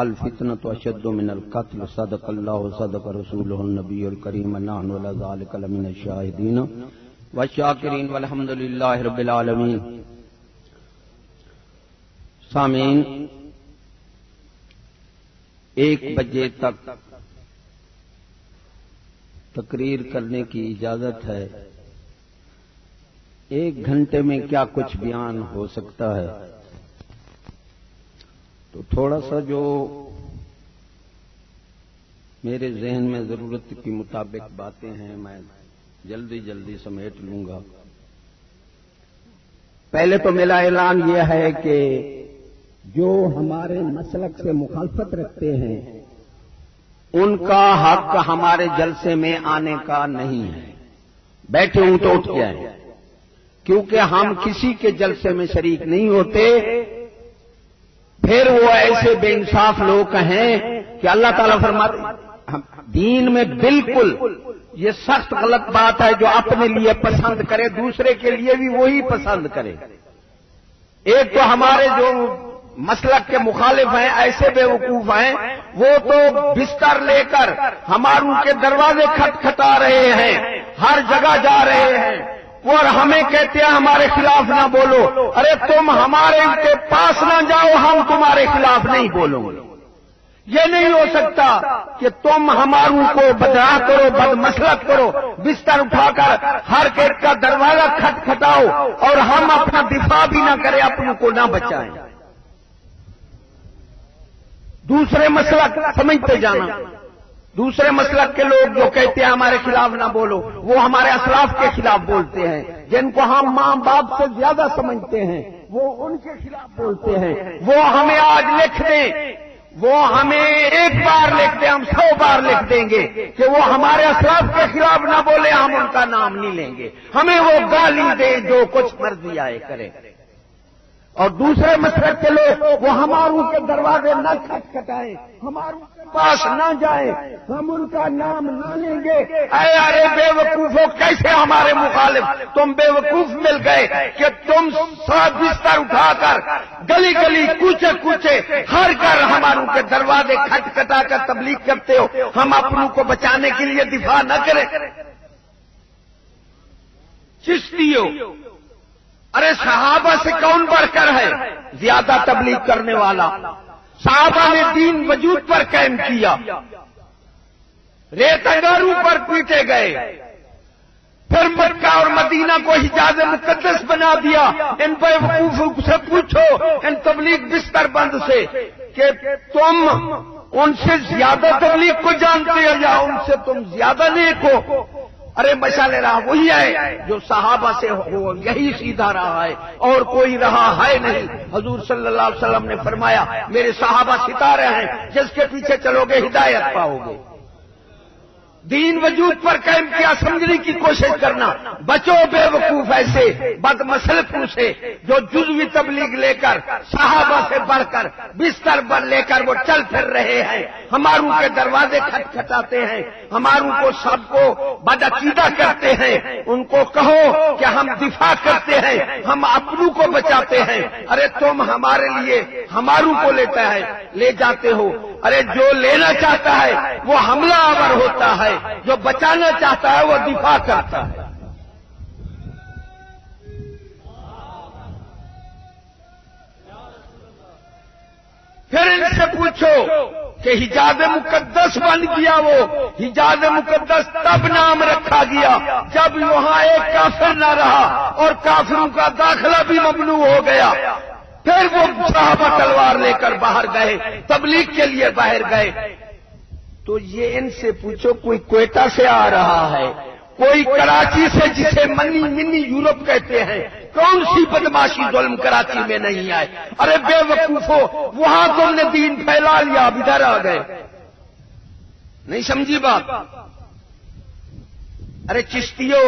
الفتنۃ اشد من القتل صدق اللہ صدق رسولہ النبی الکریم نحن علی ذلک لمن الشاہدین والشاکرین والحمد للہ رب العالمین۔ سامعین، 1 بجے تک تقریر کرنے کی اجازت ہے۔ 1 گھنٹے میں کیا کچھ بیان ہو سکتا ہے، تو تھوڑا سا جو میرے ذہن میں ضرورت کے مطابق باتیں ہیں میں جلدی سمیٹ لوں گا۔ پہلے تو میرا اعلان یہ ہے کہ جو ہمارے مسلک سے مخالفت رکھتے ہیں ان کا حق ہمارے جلسے میں آنے کا نہیں ہے، بیٹھے ہوں تو اٹھ کے آئیں، کیونکہ ہم کسی کے جلسے میں شریک نہیں ہوتے۔ پھر وہ ایسے بے انصاف لوگ ہیں کہ اللہ تعالیٰ فرماتے دین میں بالکل یہ سخت غلط بات ہے جو اپنے لیے پسند کرے دوسرے کے لیے بھی وہی پسند کرے۔ ایک تو ہمارے جو مسلک کے مخالف ہیں ایسے بے وقوف ہیں، وہ تو بستر لے کر ہماروں کے دروازے کھٹکھٹا رہے ہیں، ہر جگہ جا رہے ہیں اور ہمیں کہتے ہیں ہمارے خلاف نہ بولو۔ ارے تم ہمارے کے پاس نہ جاؤ، ہم تمہارے خلاف نہیں بولو گے۔ یہ نہیں ہو سکتا کہ تم ہماروں کو بدعا کرو، بد مسلک کرو، بستر اٹھا کر ہر ایک کا دروازہ کھٹکھٹاؤ اور ہم اپنا دفاع بھی نہ کریں، اپنوں کو نہ بچائیں۔ دوسرے مسلک سمجھتے جانا، دوسرے مسلک کے لوگ جو کہتے ہیں ہمارے خلاف نہ بولو، وہ ہمارے اسلاف کے خلاف بولتے ہیں، جن کو ہم ماں باپ سے زیادہ سمجھتے ہیں وہ ان کے خلاف بولتے ہیں۔ وہ ہمیں آج لکھ دیں، وہ ہمیں 1 بار لکھ دیں، ہم 100 بار لکھ دیں گے کہ وہ ہمارے اسلاف کے خلاف نہ بولے، ہم ان کا نام نہیں لیں گے، ہمیں وہ گالی دیں جو کچھ مرضی آئے کریں۔ اور دوسرے مسلک کے لوگ وہ ہماروں کے دروازے نہ کھٹکھٹائیں، ہماروں کے پاس نہ جائیں، ہم ان کا نام نہ لیں گے۔ اے ارے بے وقوفو، کیسے ہمارے مخالف تم بے وقوف مل گئے کہ تم سب بستر اٹھا کر گلی گلی کوچے کوچے ہر گھر ہماروں کے دروازے کھٹکھٹا کر تبلیغ کرتے ہو، ہم اپنوں کو بچانے کے لیے دفاع نہ کریں۔ چشتیو، ارے صحابہ سے کون بڑھ کر ہے زیادہ تبلیغ کرنے والا؟ صحابہ نے دین وجود پر قائم کیا، ریت انگاروں پر پیٹے گئے، پھر مکہ اور مدینہ کو حجاز مقدس بنا دیا۔ ان بے وقوفوں سے پوچھو، ان تبلیغ بستر بند سے، کہ تم ان سے زیادہ تبلیغ کو جانتے ہو یا ان سے تم زیادہ نیک ہو؟ ارے مشعل راہ وہی ہے جو صحابہ سے ہو، یہی سیدھا رہا ہے اور کوئی رہا ہے نہیں۔ حضور صلی اللہ علیہ وسلم نے فرمایا میرے صحابہ ستارے ہیں، جس کے پیچھے چلو گے ہدایت پاؤ گے۔ دین وجود پر قائم کیا سمجھنے کی کوشش کرنا، بچو بے وقوف ایسے بد مسلکوں سے جو جزوی تبلیغ لے کر صحابہ سے بڑھ کر بستر پر لے کر وہ چل پھر رہے ہیں، ہماروں کے دروازے کھٹکھٹاتے ہیں، ہماروں کو سب کو بدعقیدہ کرتے ہیں۔ ان کو کہو کہ ہم دفاع کرتے ہیں، ہم اپنوں کو بچاتے ہیں۔ ارے تم ہمارے لیے ہماروں کو لے جاتے ہو۔ ارے جو لینا چاہتا ہے وہ حملہ آور ہوتا ہے، جو بچانا چاہتا ہے وہ دفاع کرتا ہے۔ پھر ان سے پوچھو کہ حجاز مقدس بن گیا، وہ حجاز مقدس تب نام رکھا گیا جب وہاں ایک کافر نہ رہا اور کافروں کا داخلہ بھی ممنوع ہو گیا۔ پھر وہ صحابہ تلوار لے کر باہر گئے، تبلیغ کے لیے باہر گئے۔ تو یہ ان سے پوچھو، کوئی کوئٹہ سے آ رہا ہے، کوئی کراچی سے جسے منی یورپ کہتے ہیں، کون سی بدماشی ظلم کراچی میں نہیں آئے؟ ارے بے وقوفو، وہاں تم نے دین پھیلا لیا، اب ادھر آ گئے، نہیں سمجھی بات؟ ارے چشتیو،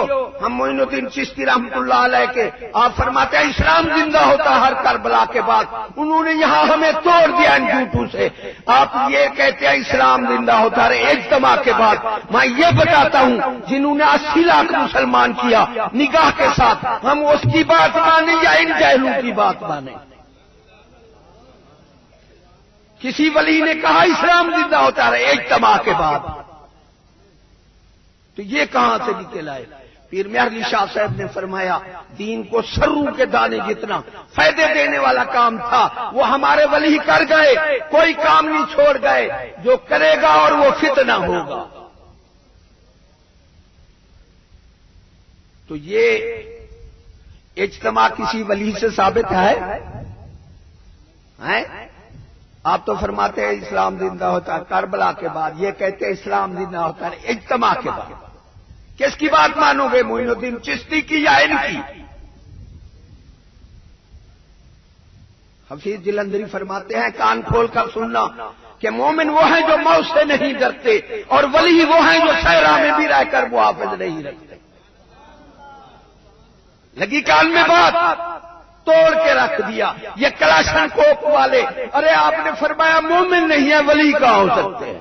ہم معین الدین چشتی رحمت اللہ علیہ کے آپ فرماتے ہیں اسلام زندہ ہوتا ہر کربلا کے بعد، انہوں نے یہاں ہمیں توڑ دیا ان جھوٹوں سے۔ آپ یہ کہتے ہیں اسلام زندہ ہوتا ہے اجتماع کے بعد، میں یہ بتاتا ہوں جنہوں نے 80 لاکھ مسلمان کیا نگاہ کے ساتھ، ہم اس کی بات مانیں یا ان جاہلوں کی بات مانیں؟ کسی ولی نے کہا اسلام زندہ ہوتا رہے اجتماع کے بعد، تو یہ کہاں سے نکل آئے؟ پیر میاں علی شاہ صاحب نے فرمایا دین کو سرو کے دانے جتنا فائدے دینے والا کام تھا وہ ہمارے ولی کر گئے، کوئی کام نہیں چھوڑ گئے، جو کرے گا اور وہ فتنہ ہوگا۔ تو یہ اجتماع کسی ولی سے ثابت ہے؟ آپ تو فرماتے ہیں اسلام زندہ ہوتا ہے کربلا کے بعد، یہ کہتے ہیں اسلام زندہ ہوتا ہے اجتماع کے بعد۔ کس کی بات مانو گے، معین الدین چشتی کی یا ان کی؟ حفیظ جلندری فرماتے ہیں کان کھول کر سننا کہ مومن وہ ہیں جو موت سے نہیں ڈرتے، اور ولی وہ ہیں جو صحرا میں بھی رہ کر محافظ نہیں رکھتے۔ لگی کان میں بات، توڑ کے رکھ دیا۔ یہ کلاشن کوپ والے، ارے آپ نے فرمایا مومن نہیں ہے ولی کہاں ہو سکتے ہیں؟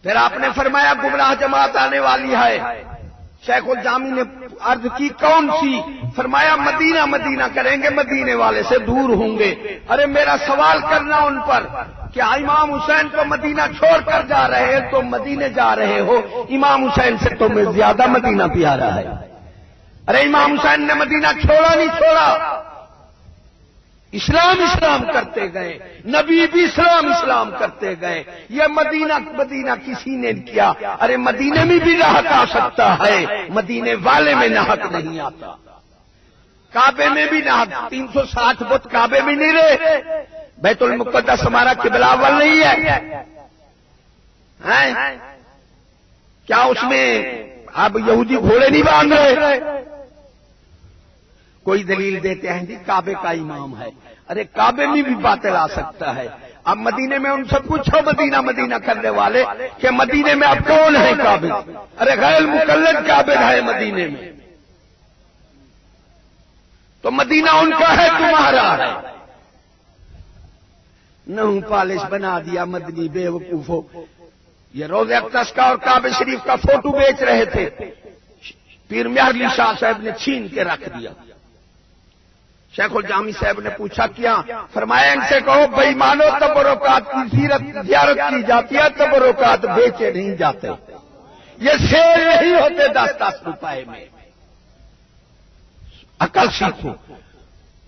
پھر آپ نے فرمایا گمراہ جماعت آنے والی ہے۔ شیخ الجامی نے عرض کی کون سی؟ فرمایا مدینہ مدینہ کریں گے، مدینے والے سے دور ہوں گے۔ ارے میرا سوال کرنا ان پر کہ امام حسین کو مدینہ چھوڑ کر جا رہے ہیں، تو مدینے جا رہے ہو، امام حسین سے تمہیں زیادہ مدینہ پیارا ہے۔ ارے امام حسین نے مدینہ چھوڑا نہیں چھوڑا، اسلام اسلام کرتے گئے، نبی بھی اسلام کرتے گئے۔ یہ مدینہ کسی نے کیا؟ ارے مدینے میں بھی نحق آ سکتا ہے، مدینے والے میں نحق نہیں آتا۔ کعبے میں بھی نحق، 360 بت کعبے میں نہیں رہے۔ بیت المقدس ہمارا قبلہ اول نہیں ہے؟ کیا اس میں اب یہودی گھوڑے نہیں باندھ رہے؟ کوئی دلیل دیتے ہیں جی کعبے کا امام ہے۔ ارے کعبے میں بھی باطل آ سکتا ہے۔ اب مدینے میں ان سے پوچھو مدینہ مدینہ کرنے والے کہ مدینے میں اب کون ہے کعبے؟ ارے غیر مقلد کعبے ہے مدینے میں، تو مدینہ ان کا ہے تمہارا ہے۔ نہ پالش بنا دیا مدنی بے وقوفو۔ یہ روضہ اقدس کا اور کعبہ شریف کا فوٹو بیچ رہے تھے، پیر میاں علی شاہ صاحب نے چھین کے رکھ دیا۔ شیخ الجامی صاحب نے پوچھا کیا؟ فرمایا ان سے کہو بھائی مانو تبرکات کی زیارت کی جاتی ہے، تبرکات بیچے نہیں جاتے، یہ سیل نہیں ہوتے 10-10 روپے میں۔ عقل سیکھو۔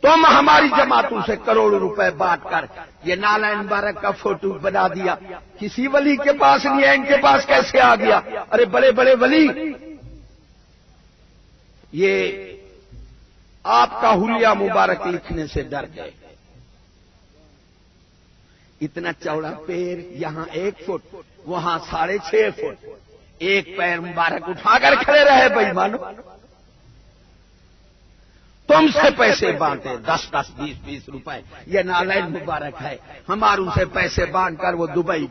تم ہماری جماعتوں سے کروڑوں روپے بانٹ کر یہ نالائن مبارک کا فوٹو بنا دیا، کسی ولی کے پاس نہیں ہے، ان کے پاس کیسے آ گیا؟ ارے بڑے بڑے ولی یہ آپ کا حلیہ مبارک لکھنے سے ڈر گئے۔ اتنا چوڑا پیر، یہاں 1 فٹ، وہاں 6.5 فٹ، ایک پیر مبارک اٹھا کر کھڑے رہے بھائی مانو۔ تم سے پیسے بانٹے 10-10 20-20 روپے، یہ نالائن مبارک ہے، ہماروں سے پیسے بانٹ کر وہ دبئی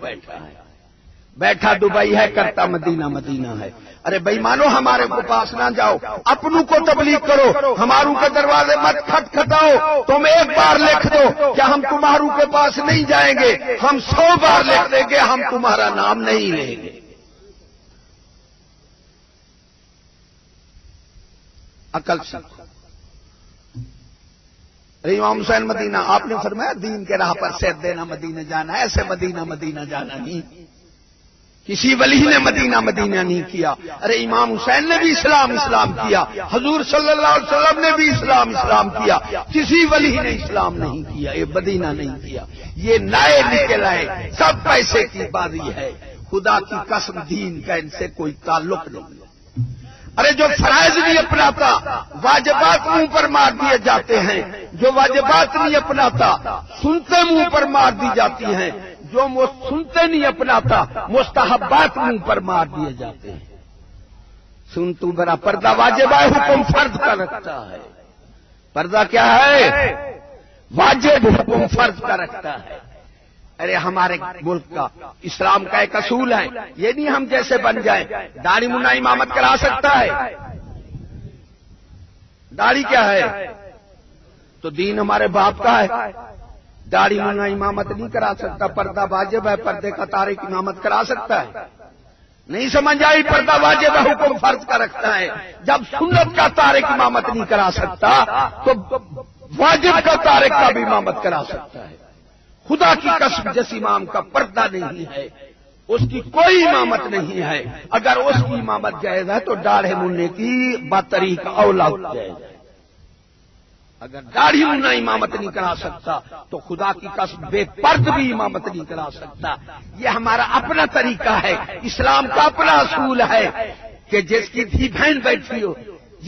بیٹھا دبئی ہے، کرتا مدینہ مدینہ ہے۔ ارے بھائی مانو ہمارے کو پاس نہ جاؤ، اپنوں کو تبلیغ کرو، ہماروں کے دروازے مت کھٹکھٹاؤ۔ تم ایک بار لکھ دو کہ ہم تمہاروں کے پاس نہیں جائیں گے، ہم 100 بار لکھ دیں گے ہم تمہارا نام نہیں لیں گے۔ عقل سیکھو۔ امام حسین مدینہ، آپ نے فرمایا دین کے راہ پر سیر دینا مدینہ جانا، ایسے مدینہ مدینہ جانا نہیں، کسی ولی نے مدینہ مدینہ نہیں کیا۔ ارے امام حسین نے بھی اسلام کیا، حضور صلی اللہ علیہ وسلم نے بھی اسلام کیا، کسی ولی نے اسلام نہیں کیا، یہ مدینہ نہیں کیا۔ یہ نئے نکل آئے، سب پیسے کی بازی ہے، خدا کی قسم دین کا ان سے کوئی تعلق نہیں۔ ارے جو فرائض نہیں اپناتا واجبات منہ پر مار دیے جاتے ہیں، جو واجبات نہیں اپناتا سنتے منہ پر مار دی جاتی ہیں، جو سنتے نہیں اپناتا مستحبات منہ پر مار دیے جاتے ہیں۔ سن تو برا پردہ واجب ہے، حکم فرض کا رکھتا ہے۔ پردہ کیا ہے؟ واجب حکم فرض کا رکھتا ہے۔ ارے ہمارے ملک کا اسلام کا ایک اصول ہے، یہ نہیں ہم جیسے بن جائیں۔ داڑھی منا امامت کرا سکتا ہے؟ داڑھی کیا ہے؟ تو دین ہمارے باپ کا ہے، داڑھی منا امامت نہیں کرا سکتا۔ پردہ واجب ہے، پردے کا تارک امامت کرا سکتا ہے؟ نہیں سمجھ آئی؟ پردہ واجب ہے، حکم فرض کا رکھتا ہے۔ جب سنت کا تارک امامت نہیں کرا سکتا تو واجب کا تارک کا بھی امامت کرا سکتا ہے. خدا کی قسم جس امام کا پردہ نہیں ہے اس کی کوئی امامت نہیں ہے. اگر اس کی امامت جائز ہے تو داڑھی مننے کی بطریق اولا جائز ہے. اگر داڑھی مننا امامت نہیں کرا سکتا تو خدا کی قسم بے پرد بھی امامت نہیں کرا سکتا. یہ ہمارا اپنا طریقہ ہے. اسلام کا اپنا اصول ہے کہ جس کی دھی بہن بیٹھی ہو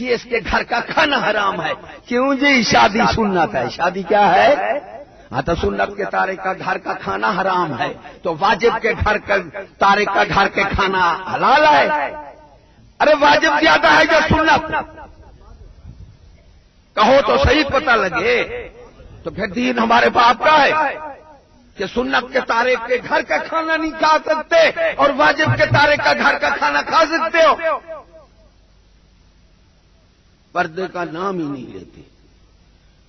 یہ اس کے گھر کا کھانا حرام ہے. کیوں جی؟ شادی سنت ہے. شادی کیا ہے؟ ہاں تو سنت کے تارک کا گھر کا کھانا حرام ہے تو واجب کے گھر کا تارک کا گھر کے کھانا حلال ہے. ارے واجب زیادہ ہے جو سنت؟ کہو تو صحیح پتہ لگے. تو پھر دین ہمارے باپ کا ہے کہ سنت کے تارک کے گھر کا کھانا نہیں کھا سکتے اور واجب کے تارک کا گھر کا کھانا کھا سکتے ہو. پردے کا نام ہی نہیں لیتے.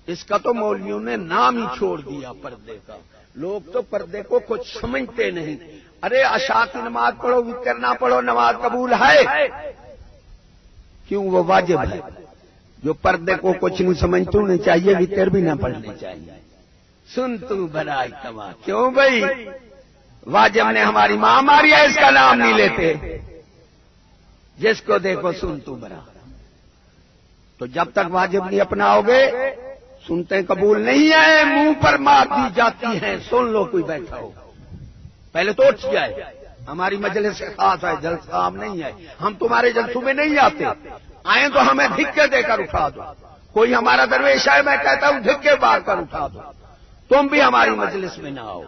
اس کا تو مولویوں نے نام ہی چھوڑ دیا پردے کا. لوگ تو پردے کو کچھ سمجھتے نہیں. ارے عشاء کی نماز پڑھو وتر نہ پڑھو نماز قبول ہے. کیوں؟ وہ واجب ہے. جو پردے کو کچھ نہیں سمجھتے انہیں چاہیے وتر بھی نہ پڑھنے چاہیے. سن تو بھلا تباہ. کیوں بھائی؟ واجب نے ہماری ماں ماری ہے اس کا نام نہیں لیتے. جس کو دیکھو سن تو بھلا. تو جب تک واجب نہیں اپناؤ گے سنتے قبول نہیں ہے. منہ پر مار دی جاتی ہیں. سن لو کوئی بیٹھا ہو پہلے تو اٹھ جائے. ہماری مجلس سے خاص ہے جلسہ عام نہیں ہے. ہم تمہارے جلسوں میں نہیں آتے. آئیں تو ہمیں دھکے دے کر اٹھا دو. کوئی ہمارا درویش ہے میں کہتا ہوں دھکے مار کر اٹھا دو. تم بھی ہماری مجلس میں نہ آؤ.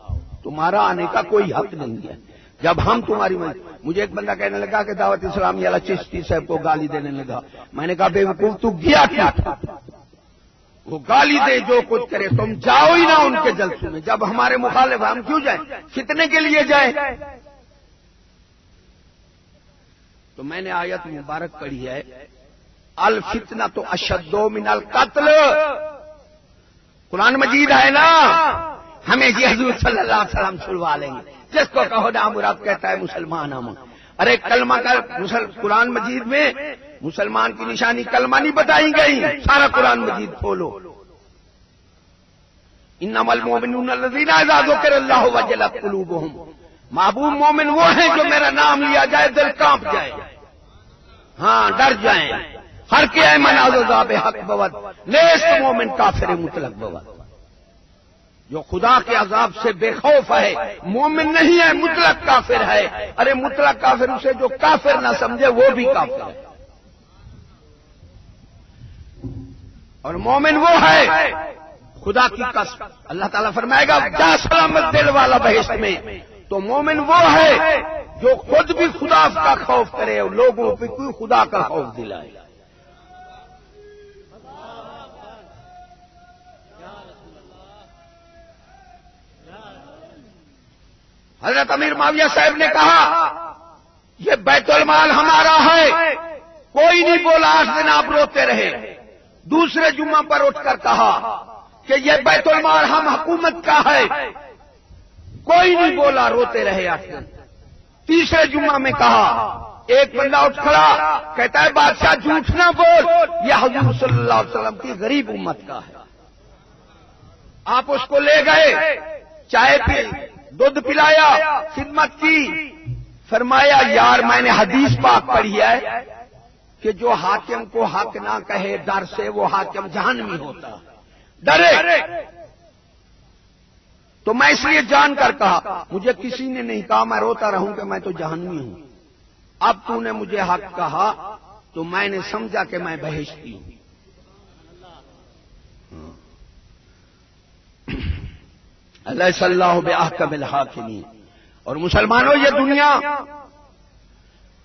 تمہارا آنے کا کوئی حق نہیں ہے. جب ہم تمہاری مجھے ایک بندہ کہنے لگا کہ دعوت اسلامی والا چشتی صاحب کو گالی دینے لگا. میں نے کہا بے وقوف تو گیا کیا تھا؟ وہ گالی دے جو کچھ کرے تم جاؤ ہی نہ ان کے جلسوں میں. جب ہمارے مخالف ہم کیوں جائیں؟ فتنے کے لیے جائیں. تو میں نے آیت مبارک پڑھی ہے الفتنہ تو اشد من القتل. قرآن مجید ہے نا. ہمیں جی حضور صلی اللہ علیہ وسلم چھڑوا لیں گے. جس کو کہو نا مراد کہتا ہے مسلمان ہم. ارے کلمہ کا قرآن مجید میں مسلمان کی نشانی کلمہ نہیں بتائی گئی. سارا قرآن مجید کھولو. انما المؤمنون الذین اذا ذکر اللہ وجلت قلوبہم. محبوب مومن وہ ہیں جو میرا نام لیا جائے دل کانپ جائے. ہاں ڈر جائیں. ہر کے ایمن عذاب حق بود نیست مومن کافر مطلق بود. جو خدا کے عذاب سے بے خوف ہے مومن نہیں ہے مطلق کافر ہے. ارے مطلق کافر اسے جو کافر نہ سمجھے وہ بھی کافر ہے. اور مومن وہ ہے خدا کی قسم اللہ تعالیٰ فرمائے گا جا سلامت دل والا بہشت میں. تو مومن وہ ہے جو خود بھی خدا کا خوف کرے اور لوگوں پہ کوئی خدا کا خوف دلائے. حضرت امیر معاویہ صاحب نے کہا یہ بیت المال ہمارا ہے. کوئی نہیں بولا. 8 دن آپ روتے رہے. دوسرے جمعہ پر اٹھ کر کہا کہ یہ بیت المال ہم حکومت کا ہے. کوئی نہیں بولا. روتے رہے 8 دن. تیسرے جمعہ میں کہا. ایک بندہ اٹھ کھڑا کہتا ہے بادشاہ جھوٹ نہ بول یہ حضور صلی اللہ علیہ وسلم کی غریب امت کا ہے. آپ اس کو لے گئے. چائے پی دودھ پلایا خدمت کی. فرمایا یار میں نے حدیث پاک پڑھی ہے کہ جو حاکم کو حق نہ کہے ڈر سے وہ حاکم جہنمی ہوتا. ڈرے تو میں اس لیے جان کر کہا. مجھے کسی نے نہیں کہا. میں روتا رہوں کہ میں تو جہنمی ہوں. اب تو نے مجھے حق کہا تو میں نے سمجھا کہ میں بہشتی ہوں. علیہ اللہ بأحکم الحاکمین. اور مسلمانوں یہ دنیا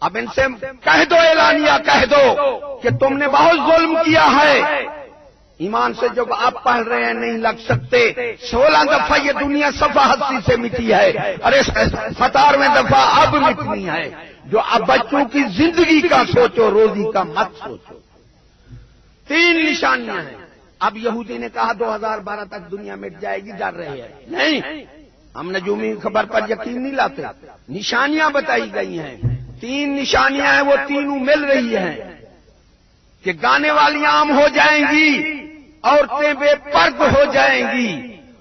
اب ان سے کہہ دو اعلانیہ کہہ دو کہ تم نے بہت ظلم کیا ہے. ایمان سے جب آپ پڑھ رہے ہیں نہیں لگ سکتے. 16 دفعہ یہ دنیا صفحہ 80 سے مٹی ہے. ارے 17ویں دفعہ اب مٹنی ہے. جو اب بچوں کی زندگی کا سوچو روزی کا مت سوچو. 3 نشانیاں ہیں. اب یہودی نے کہا 2012 تک دنیا مٹ جائے گی. ڈر رہے ہیں. نہیں ہم نجومی خبر پر یقین نہیں لاتے. نشانیاں بتائی گئی ہیں. 3 نشانیاں ہیں وہ تینوں مل رہی ہیں کہ گانے والی عام ہو جائیں گی. عورتیں بے پرد ہو جائیں گی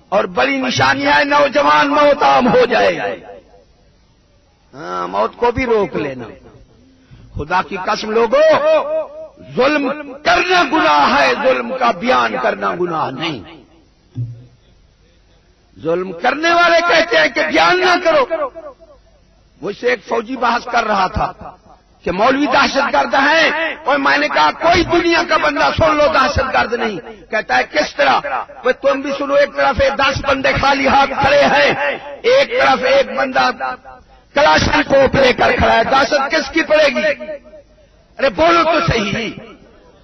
اور بڑی نشانیاں ہیں نوجوان موت عام ہو جائے گی. ہاں موت کو بھی روک لینا. خدا کی قسم لوگوں ظلم کرنا گناہ ہے, ظلم کا بیان کرنا گناہ نہیں. ظلم کرنے والے کہتے ہیں کہ بیان نہ کرو. مجھ سے ایک فوجی بحث کر رہا تھا کہ مولوی دہشت گرد ہیں, اور میں نے کہا کوئی دنیا کا بندہ سن لو دہشت گرد نہیں. کہتا ہے کس طرح؟ تم بھی سنو. ایک طرف 10 بندے خالی ہاتھ کھڑے ہیں, ایک طرف ایک بندہ کلاشن کوپ لے کر کھڑا ہے. دہشت کس کی پڑے گی؟ ارے بولو تو صحیح,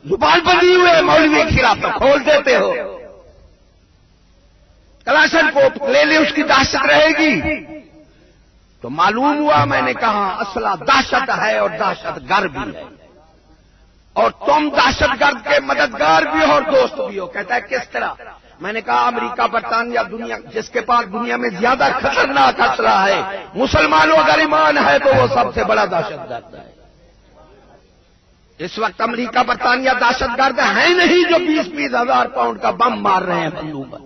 زبان بندی ہوئے مولوی کے خلاف تو کھول دیتے ہو. کلاشن کوپ لے لے, اس کی دہشت رہے گی. تو معلوم ہوا, میں نے کہا اسلحہ دہشت ہے اور دہشت گرد بھی ہے, اور تم دہشت گرد کے مددگار بھی ہو اور دوست بھی ہو. کہتا ہے کس طرح؟ میں نے کہا امریکہ برطانیہ دنیا جس کے پاس دنیا میں زیادہ خطرناک اسلحہ ہے, مسلمانوں اگر ایمان ہے تو وہ سب سے بڑا دہشت گرد ہے. اس وقت امریکہ برطانیہ دہشت گرد ہے نہیں جو 20-20 ہزار پاؤنڈ کا بم مار رہے ہیں بندوق پر.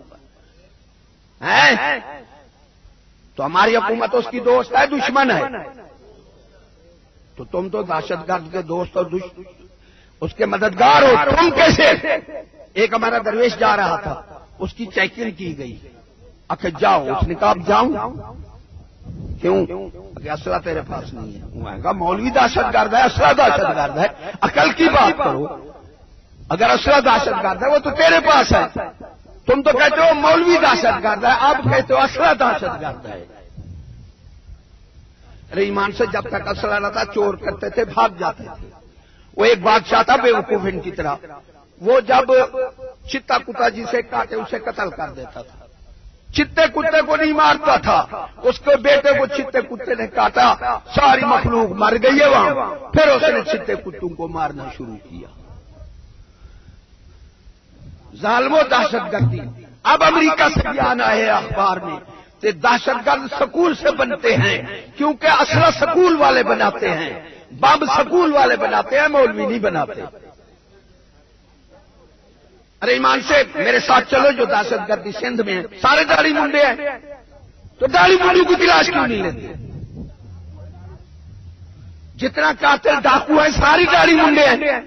تو ہماری حکومت اس کی دوست ہے دشمن ہے؟ تو تم تو دہشت گرد کے دوست اور اس کے مددگار ہو. تم کیسے؟ ایک ہمارا درویش جا رہا تھا, اس کی چیکنگ کی گئی. آخر جاؤ, اس نے کہا اب جاؤں. کیوں؟ کہ اسلحہ تیرے پاس نہیں ہے. میں کہا مولوی دہشت گرد ہے, اسلحہ دہشت گرد ہے, عقل کی بات کرو. اگر اسلحہ دہشت گرد ہے وہ تو تیرے پاس ہے. تم تو کہتے ہو مولوی دہشت گرد ہے, آپ کہتے ہو اسلحہ دہشت گرد ہے. ارے ایمان سے جب تک اسلحہ رہتا چور کرتے تھے, بھاگ جاتے تھے. وہ ایک بادشاہ تھا بے وقوف ان کی طرح, وہ جب چتا کتا جسے کاٹے اسے قتل کر دیتا تھا. چتے کتے کو نہیں مارتا تھا, اس کے بیٹے کو چتے کتے نے کاٹا, ساری مخلوق مر گئی ہے وہاں. پھر اس نے چتے کتوں کو مارنا شروع کیا. ظالم و دہشت گردی. اب امریکہ سے بیان آئے اخبار میں کہ دہشت گرد سکول سے بنتے ہیں, کیونکہ اسلحہ سکول والے بناتے ہیں, بم سکول والے بناتے ہیں, مولوی نہیں بناتے. ارے ایمان سے میرے ساتھ چلو, جو دہشت گردی سندھ میں ہیں سارے داڑھی منڈے ہیں, تو داڑھی منڈوں کی تلاش کیوں نہیں لیتے؟ جتنا قاتل ڈاکو ہیں ساری داڑھی منڈے ہیں.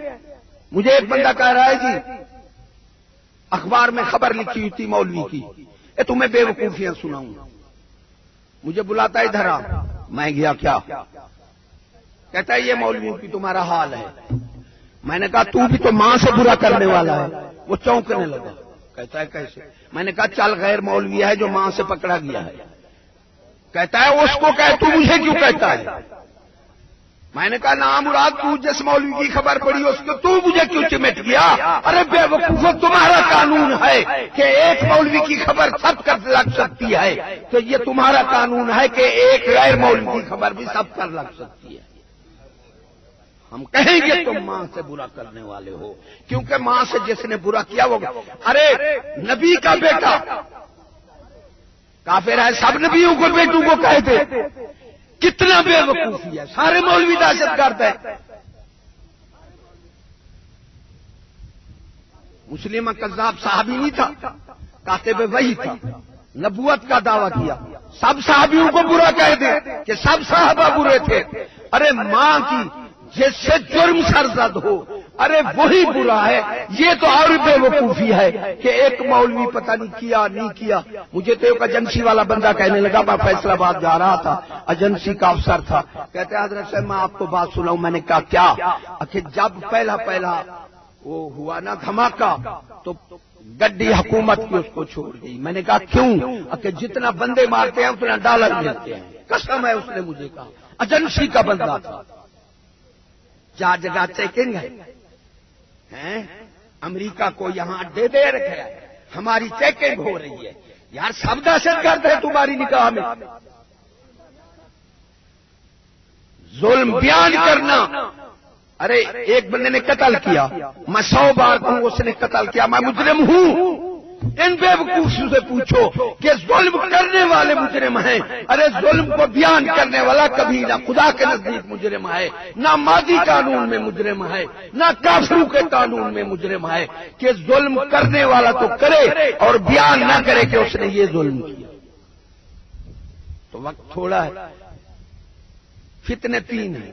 مجھے ایک بندہ کہہ رہا ہے جی اخبار میں خبر لکھی ہوئی تھی مولوی کی, تمہیں بے وقوفیاں سناؤں. مجھے بلاتا ہے ادھر آ, میں گیا. کیا کہتا ہے یہ مولویوں کی تمہارا حال ہے. میں نے کہا تو بھی تو ماں سے برا کرنے والا ہے. وہ چونکنے لگا. کہتا ہے کیسے؟ میں نے کہا چل غیر مولوی ہے جو ماں سے پکڑا گیا ہے. کہتا ہے اس کو کہ تو مجھے کیوں کہتا ہے؟ میں نے کہا نام مراد تو جس مولوی کی خبر پڑی اس کو تو مجھے کیوں چمٹ گیا؟ ارے بے وقوف, تمہارا قانون ہے کہ ایک مولوی کی خبر سب کر لگ سکتی ہے, تو یہ تمہارا قانون ہے کہ ایک غیر مولوی کی خبر بھی سب کر لگ سکتی ہے. ہم کہیں گے تم ماں سے برا کرنے والے ہو, کیونکہ ماں سے جس نے برا کیا وہ, ارے نبی کا بیٹا کافر ہے, سب نبیوں کو بیٹوں کو کہتے. کتنا بے وقوفی ہے, سارے مولوی دہشت گرد ہے. مسلم کذاب صحابی نہیں تھا, کاتب وحی تھا, نبوت کا دعویٰ کیا. سب صحابیوں کو برا کہہ دے کہ سب صحابہ برے تھے. ارے ماں کی جس سے جرم سرزد ہو, ارے وہی برا ہے. یہ تو اور بے وقوفی ہے کہ ایک مولوی پتہ نہیں کیا نہیں کیا. مجھے تو ایک ایجنسی والا بندہ کہنے لگا, میں فیصل آباد جا رہا تھا, ایجنسی کا افسر تھا, کہتے ہیں حضرت صاحب میں آپ کو بات سناؤں. میں نے کہا کیا؟ کہ جب پہلا وہ ہوا نا دھماکہ تو گڈی حکومت کی اس کو چھوڑ گئی. میں نے کہا کیوں؟ کہ جتنا بندے مارتے ہیں اتنا ڈالر ملتے ہیں. قسم ہے اس نے مجھے کہا, ایجنسی کا بندہ تھا. 4 جگہ چیکنگ ہے, امریکہ کو یہاں اڈے دے رکھا ہے, ہماری چیکنگ ہو رہی ہے. یار سب دہشت گرد ہے تمہاری نگاہ میں. ظلم بیان کرنا. ارے ایک بندے نے قتل کیا, میں 100 بار کہوں اس نے قتل کیا, میں مجرم ہوں. ان بیوقوفوں سے پوچھو کہ ظلم کرنے والے مجرم ہیں. ارے ظلم کو بیان کرنے والا کبھی نہ خدا کے نزدیک مجرم ہے، نہ مادی قانون میں مجرم ہے، نہ کافروں کے قانون میں مجرم ہے. کہ ظلم کرنے والا تو کرے اور بیان نہ کرے کہ اس نے یہ ظلم کیا. تو وقت تھوڑا ہے. فتنے تین ہیں.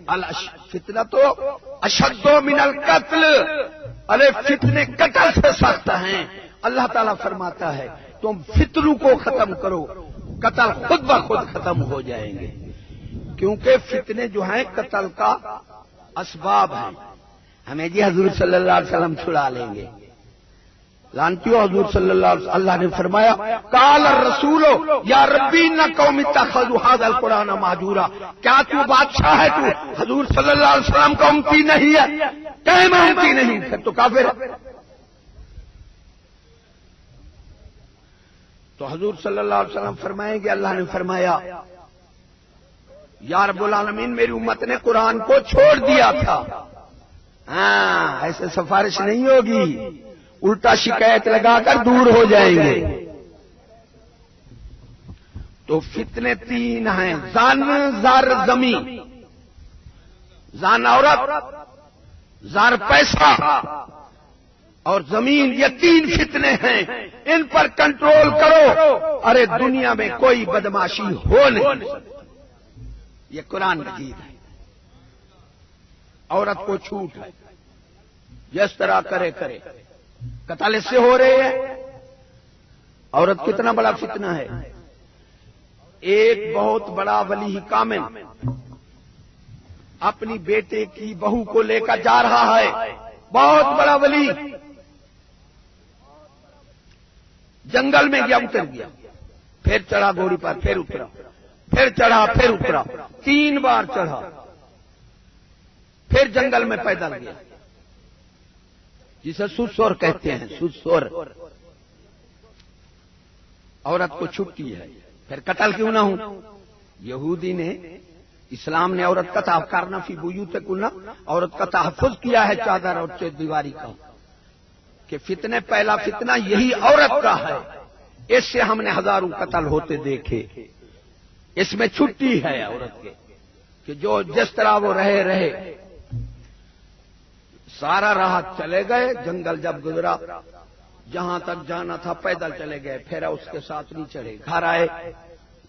فتنہ تو اشد من القتل. ارے فتنے قتل سے سخت ہیں. اللہ تعالیٰ فرماتا ہے تم فتنوں کو ختم کرو، قتل خود بخود ختم ہو جائیں گے. کیونکہ فتنے جو ہیں قتل کا اسباب ہیں. ہمیں جی حضور صلی اللہ علیہ وسلم چھڑا لیں گے. لانتیو حضور صلی اللہ علیہ وسلم اللہ نے فرمایا قال الرسول یا ربی ان قوم اتخذوا هذا القرآن مہجورا. کیا تو بادشاہ ہے؟ تو حضور صلی اللہ علیہ وسلم کا امتی نہیں ہے؟ کہیں میں امتی نہیں پھر تو کافر ہے. تو حضور صلی اللہ علیہ وسلم فرمائیں گے اللہ نے فرمایا یا رب العالمین میری امت نے قرآن کو چھوڑ دیا تھا. ہاں ایسے سفارش نہیں ہوگی، الٹا شکایت لگا کر دور ہو جائیں گے. تو فتنے تین ہیں: زن، زر، زمین. زن عورت، زر پیسہ اور زمین، یہ تین فتنے ہیں. ان پر کنٹرول کرو. ارے دنیا میں کوئی بدماشی ہو نہیں. یہ قرآن مجید ہے. عورت کو چھوٹ ہے، جس طرح کرے قتل اس سے ہو رہے ہیں. عورت کتنا بڑا فتنہ ہے. ایک بہت بڑا ولی کامل اپنی بیٹے کی بہو کو لے کر جا رہا ہے. بہت بڑا ولی جنگل میں گیا، اتر گیا، پھر چڑھا گھوڑی پر، پھر اترا، پھر چڑھا، پھر اترا، 3 بار چڑھا، پھر جنگل میں پیدل گیا، جسے سسور کہتے ہیں. سسور عورت کو چھٹی ہے، پھر قتل کیوں نہ ہوں. یہودی نے، اسلام نے عورت کا تحفظ کرنا فی بیوتکن، عورت کا تحفظ کیا ہے چادر اور دیواری کا. کہ فتنے پہلا فتنہ یہی عورت کا ہے. اس سے ہم نے ہزاروں قتل ہوتے دیکھے. اس میں چھٹی ہے عورت کے کہ جو جس طرح وہ رہے. سارا راہ چلے گئے. جنگل جب گزرا، جہاں تک جانا تھا پیدل چلے گئے. پھر اس کے ساتھ نہیں چڑھے. گھر آئے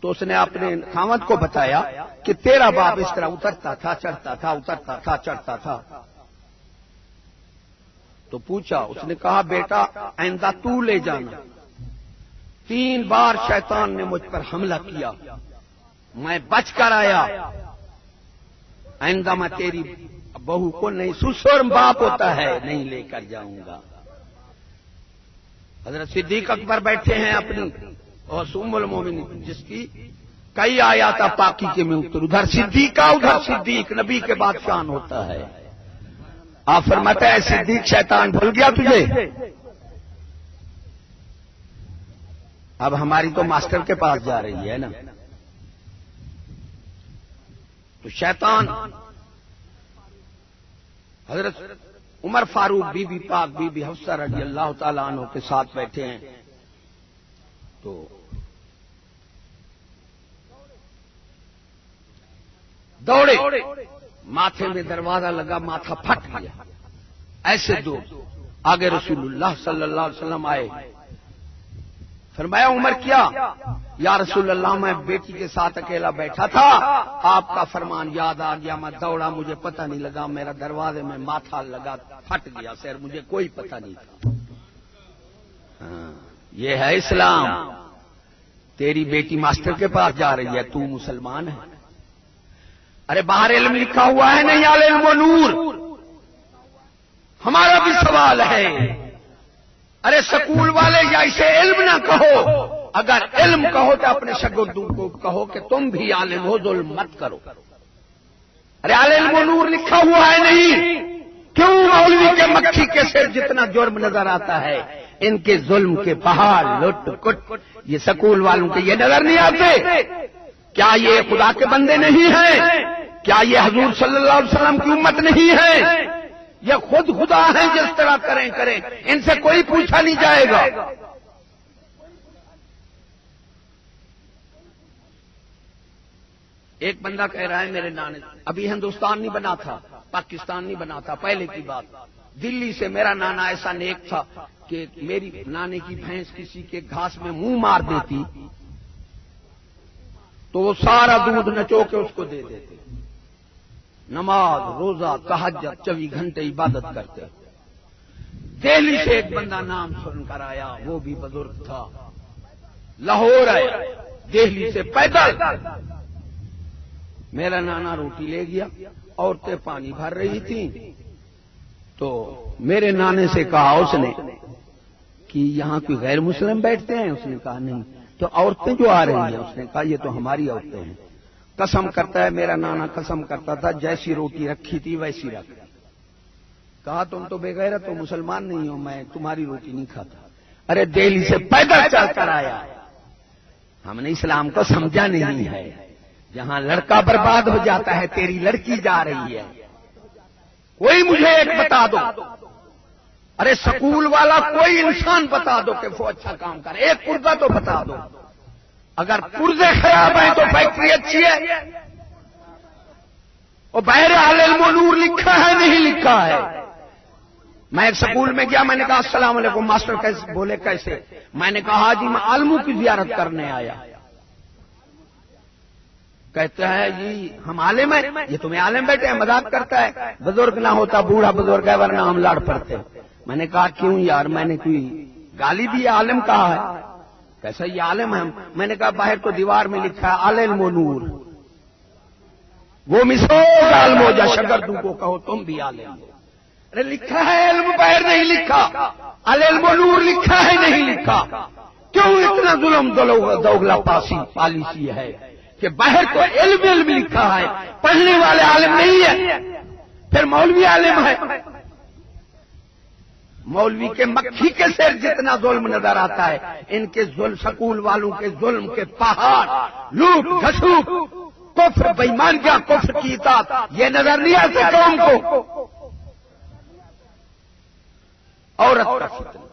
تو اس نے اپنے خاوند کو بتایا کہ تیرا باپ اس طرح اترتا تھا، چڑھتا تھا، اترتا تھا، چڑھتا تھا. تو پوچھا، اس نے کہا بیٹا آئندہ تو لے جانا. 3 بار شیطان نے مجھ پر حملہ کیا، میں بچ کر آیا. آئندہ میں تیری بہو کو نہیں، سسور باپ ہوتا ہے، نہیں لے کر جاؤں گا. حضرت صدیق اکبر بیٹھے ہیں اپنی اور ام المومنین جس کی کئی آیات پاکی کے میں ادھر صدیقہ ادھر صدیق، نبی کے بعد شان ہوتا ہے. آپ فرماتے ہیں صدیق شیطان بھول گیا تجھے. اب ہماری تو ماسٹر کے پاس جا رہی ہے نا. تو شیطان حضرت عمر فاروق، بی بی پاک، بی بی حفصہ رضی اللہ تعالی عنہ کے ساتھ بیٹھے ہیں. تو دوڑے، ماتھے میں دروازہ لگا، ماتھا پھٹ گیا. ایسے دو آگے رسول اللہ صلی اللہ علیہ وسلم آئے. فرمایا عمر کیا؟ یا رسول اللہ میں بیٹی کے ساتھ اکیلا بیٹھا تھا، آپ کا فرمان یاد آ گیا، میں دوڑا، مجھے پتہ نہیں لگا، میرا دروازے میں ماتھا لگا، پھٹ گیا سر، مجھے کوئی پتہ نہیں تھا. یہ ہے اسلام. تیری بیٹی ماسٹر کے پاس جا رہی ہے، تو مسلمان ہے. ارے باہر علم لکھا ہوا ہے نہیں، علم و نور. ہمارا بھی سوال ہے. ارے سکول والے یا اسے علم نہ کہو، اگر علم کہو تو اپنے شاگردوں کو کہو کہ تم بھی عالم ہو، ظلم مت کرو. ارے علم و نور لکھا ہوا ہے نہیں. کیوں مولوی کے مکھی کے سر جتنا جرم نظر آتا ہے، ان کے ظلم کے پہاڑ، لٹ کٹ، یہ سکول والوں کے یہ نظر نہیں آتے؟ کیا یہ خدا کے بندے نہیں ہیں؟ کیا یہ حضور صلی اللہ علیہ وسلم کی امت نہیں ہے؟ یہ خود خدا ہیں، جس طرح کریں، ان سے کوئی پوچھا نہیں جائے گا. ایک بندہ کہہ رہا ہے میرے نانے، ابھی ہندوستان نہیں بنا تھا، پاکستان نہیں بنا تھا، پہلے کی بات، دلی سے میرا نانا ایسا نیک تھا کہ میری نانے کی بھینس کسی کے گھاس میں منہ مار دیتی تو وہ سارا دودھ نچو کے اس کو دے دیتے. نماز روزہ تہجد 24 گھنٹے عبادت کرتے. دہلی سے ایک بندہ نام سن کر آیا، وہ بھی بزرگ تھا، لاہور آیا دہلی سے پیدل. میرا نانا روٹی لے گیا، عورتیں پانی بھر رہی تھیں، تو میرے نانے سے کہا اس نے کہ یہاں کوئی غیر مسلم بیٹھتے ہیں؟ اس نے کہا نہیں. تو عورتیں جو آ رہی ہیں؟ اس نے کہا یہ تو ہماری عورتیں ہیں. قسم کرتا ہے میرا نانا، قسم کرتا تھا جیسی روٹی رکھی تھی ویسی رکھ. کہا تم تو بے غیرت ہو، مسلمان نہیں ہو، میں تمہاری روٹی نہیں کھاتا. ارے دہلی سے پیدل چل کر آیا. ہم نے اسلام کو سمجھا نہیں ہے. جہاں لڑکا برباد ہو جاتا ہے تیری لڑکی جا رہی ہے. کوئی مجھے ایک بتا دو، ارے سکول والا کوئی انسان بتا دو کہ وہ اچھا کام کرے. ایک پردہ تو بتا دو. اگر پردے خراب ہیں تو فیکٹری اچھی ہے. اور بہر العلم نور لکھا ہے نہیں لکھا ہے؟ میں ایک سکول میں گیا، میں نے کہا السلام علیکم ماسٹر. کیسے؟ بولے کیسے؟ میں نے کہا جی میں عالموں کی زیارت کرنے آیا. کہتے ہیں جی ہم عالم ہیں. یہ تمہیں عالم بیٹے ہیں؟ مذاق کرتا ہے. بزرگ نہ ہوتا بوڑھا بزرگ ہے ورنہ ہم لڑ پڑتے. میں نے کہا کیوں یار، میں نے کوئی گالی دی؟ عالم کہا ہے. کیسا یہ عالم ہے؟ میں نے کہا باہر تو دیوار میں لکھا ہے العلم نور. وہ مسعود عالم ہو جا، شاگردوں کو کہو تم بھی عالم ہو. ارے لکھا ہے علم، باہر نہیں لکھا. العلم نور لکھا ہے نہیں لکھا. کیوں اتنا ظلم دوگلا پالیسی ہے کہ باہر تو علم لکھا ہے، پڑھنے والے عالم نہیں ہے. پھر مولوی عالم ہے. مولوی کے مکھی کے سر جتنا ظلم نظر آتا ہے، ان کے ظلم، سکول والوں کے ظلم کے پہاڑ، لوٹ گھسوٹ، کفر، بےایمانیاں، کفر کی اطاعت، یہ نظر نہیں آتے قوم کو. عورت کا فتنہ.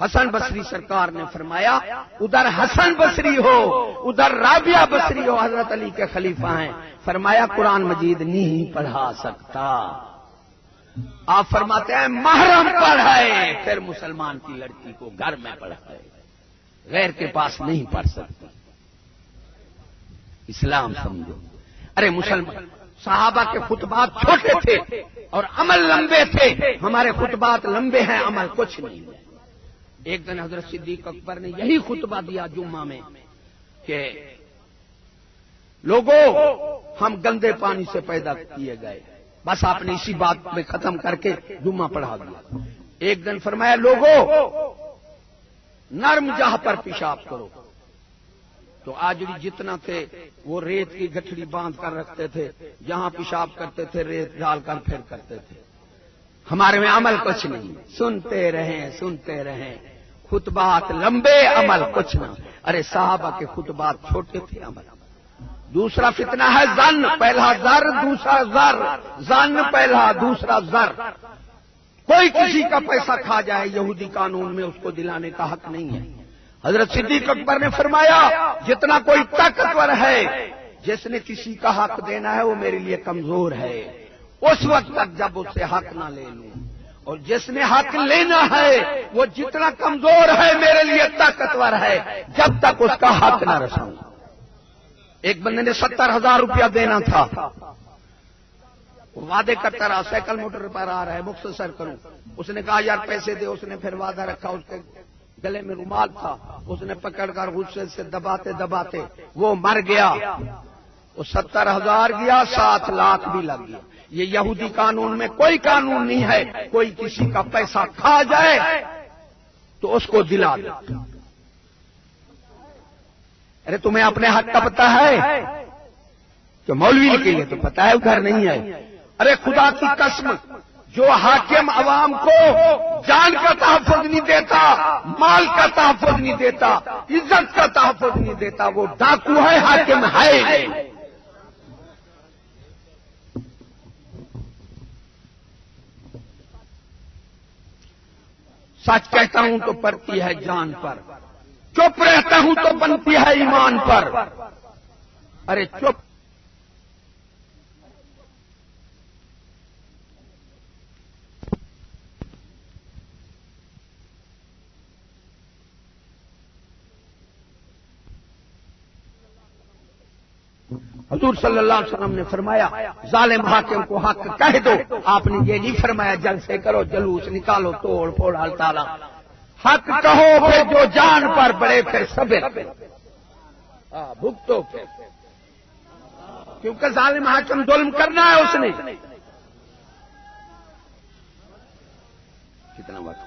حسن بصری سرکار نے فرمایا ادھر حسن بصری ہو ادھر رابعہ بصری ہو، حضرت علی کے خلیفہ ہیں. فرمایا قرآن مجید نہیں پڑھا سکتا. آپ فرماتے ہیں محرم پڑھائے، پھر مسلمان کی لڑکی کو گھر میں پڑھائے، غیر کے پاس نہیں پڑھ سکتی. اسلام سمجھو. ارے مسلمان صحابہ کے خطبات چھوٹے تھے اور عمل لمبے تھے. ہمارے خطبات لمبے ہیں، عمل کچھ نہیں ہے. ایک دن حضرت صدیق اکبر نے یہی خطبہ دیا جمعہ میں کہ لوگوں ہم گندے پانی سے پیدا کیے گئے. بس آپ نے اسی بات میں ختم کر کے جمعہ پڑھا دیا. ایک دن فرمایا لوگوں نرم جہاں پر پیشاب کرو. تو آجڑی جتنا تھے وہ ریت کی گٹھڑی باندھ کر رکھتے تھے، جہاں پیشاب کرتے تھے ریت ڈال کر پھر کرتے تھے. ہمارے میں عمل کچھ نہیں. سنتے رہیں خطبات لمبے، عمل کچھ نہ. ارے صحابہ کے خطبات چھوٹے تھے، عمل. دوسرا فتنہ ہے ظن. پہلا زر دوسرا زر، ظن پہلا دوسرا زر. کوئی کسی کا پیسہ کھا جائے یہودی قانون میں اس کو دلانے کا حق نہیں ہے. حضرت صدیق اکبر نے فرمایا جتنا کوئی طاقتور ہے جس نے کسی کا حق دینا ہے وہ میرے لیے کمزور ہے، اس وقت تک جب اس سے حق نہ لے لوں. اور جس نے حق لینا ہے وہ جتنا کمزور ہے میرے لیے طاقتور ہے، جب تک اس کا حق نہ رساؤں. ایک بندے نے 70,000 روپیہ دینا تھا. وعدے کرتا رہا، سائیکل موٹر پر آ رہا ہے، مختصر کروں. اس نے کہا یار پیسے دے. اس نے پھر وعدہ رکھا. اس کے گلے میں رومال تھا، اس نے پکڑ کر غصے سے دباتے وہ مر گیا. وہ 70,000 گیا، 7 لاکھ بھی لگ گیا. یہ یہودی قانون میں کوئی قانون نہیں ہے کوئی کسی کا پیسہ کھا جائے تو اس کو دلا دے. ارے تمہیں اپنے حق کا پتہ ہے کہ مولوی کے لیے تو پتہ ہے گھر نہیں ہے. ارے خدا کی قسم جو حاکم عوام کو جان کا تحفظ نہیں دیتا، مال کا تحفظ نہیں دیتا، عزت کا تحفظ نہیں دیتا، وہ ڈاکو ہے، حاکم ہے نہیں. سچ کہتا ہوں تو پڑتی ہے جان پر، چپ رہتا ہوں تو بنتی ہے ایمان پر. ارے چپ. حضور صلی اللہ علیہ وسلم نے فرمایا ظالم حاکم کو حق کہہ دو. آپ نے یہ نہیں فرمایا جلسے کرو، جلوس نکالو، توڑ پھوڑ ہڑتال. حق کہو پھر جو جان پر پڑے پھر صبر بھگتو پھر، کیونکہ ظالم حاکم ظلم کرنا ہے اس نے. کتنا وقت؟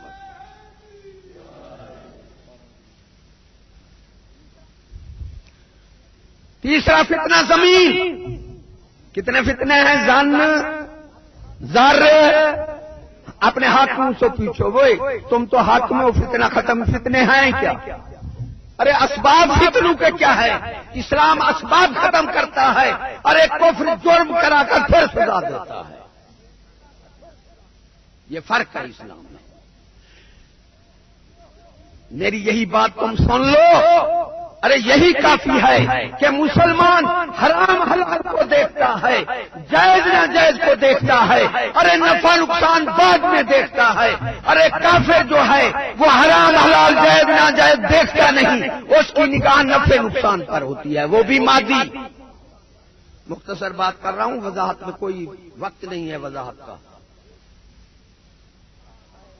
تیسرا فتنہ زمین. کتنے فتنے ہیں؟ زن، زر، اپنے حاکموں سے پوچھو وہ تم تو حاکم ہو، فتنہ ختم. فتنے ہیں کیا؟ ارے اسباب فتنوں کے کیا ہے؟ اسلام اسباب ختم کرتا ہے، ارے کفر جرم کرا کر پھر سزا دیتا ہے. یہ فرق ہے اسلام میں. میری یہی بات تم سن لو. ارے یہی کافی ہے کہ مسلمان حرام حلال کو دیکھتا ہے، جائز ناجائز کو دیکھتا ہے، ارے نفع نقصان بعد میں دیکھتا ہے. ارے کافر جو ہے وہ حرام حلال جائز ناجائز دیکھتا نہیں، اس کی نگاہ نفع نقصان پر ہوتی ہے، وہ بھی مادی. مختصر بات کر رہا ہوں، وضاحت میں کوئی وقت نہیں ہے وضاحت کا.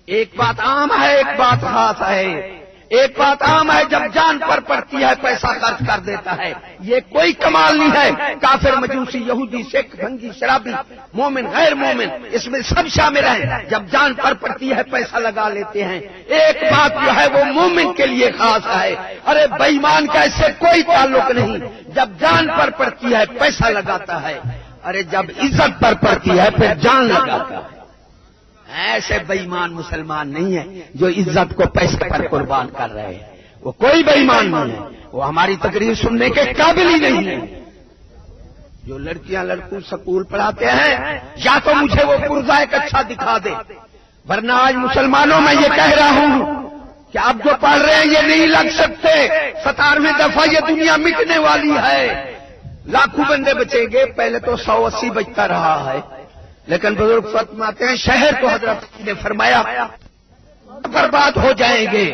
ایک بات عام ہے، ایک بات خاص ہے. ایک بات عام ہے، جب جان پر پڑتی ہے پیسہ خرچ کر دیتا ہے، یہ کوئی کمال نہیں ہے. کافر، مجوسی، یہودی، سکھ، بھنگی، شرابی، مومن، غیر مومن، اس میں سب شامل ہیں. جب جان پر پڑتی ہے پیسہ لگا لیتے ہیں. ایک بات جو ہے وہ مومن کے لیے خاص ہے. ارے بے ایمان کا اس سے کوئی تعلق نہیں. جب جان پر پڑتی ہے پیسہ لگاتا ہے، ارے جب عزت پر پڑتی ہے پھر جان لگاتا ہے. ایسے بے ایمان مسلمان نہیں ہے جو عزت کو پیسے پر قربان کر رہے ہیں. وہ کوئی بے ایمان نہیں ہے، وہ ہماری تقریر سننے کے قابل ہی نہیں ہے. جو لڑکیاں لڑکوں سکول پڑھاتے ہیں، یا تو مجھے وہ پرزہ ایک اچھا دکھا دے، ورنہ آج مسلمانوں میں یہ کہہ رہا ہوں کہ اب جو پڑھ رہے ہیں یہ نہیں لگ سکتے. 17ویں دفعہ یہ دنیا مٹنے والی ہے. لاکھوں بندے بچیں گے، پہلے تو 180 بچتا رہا ہے. لیکن بزرگ فرماتے ہیں شہر کو حضرت نے فرمایا برباد ہو جائیں گے،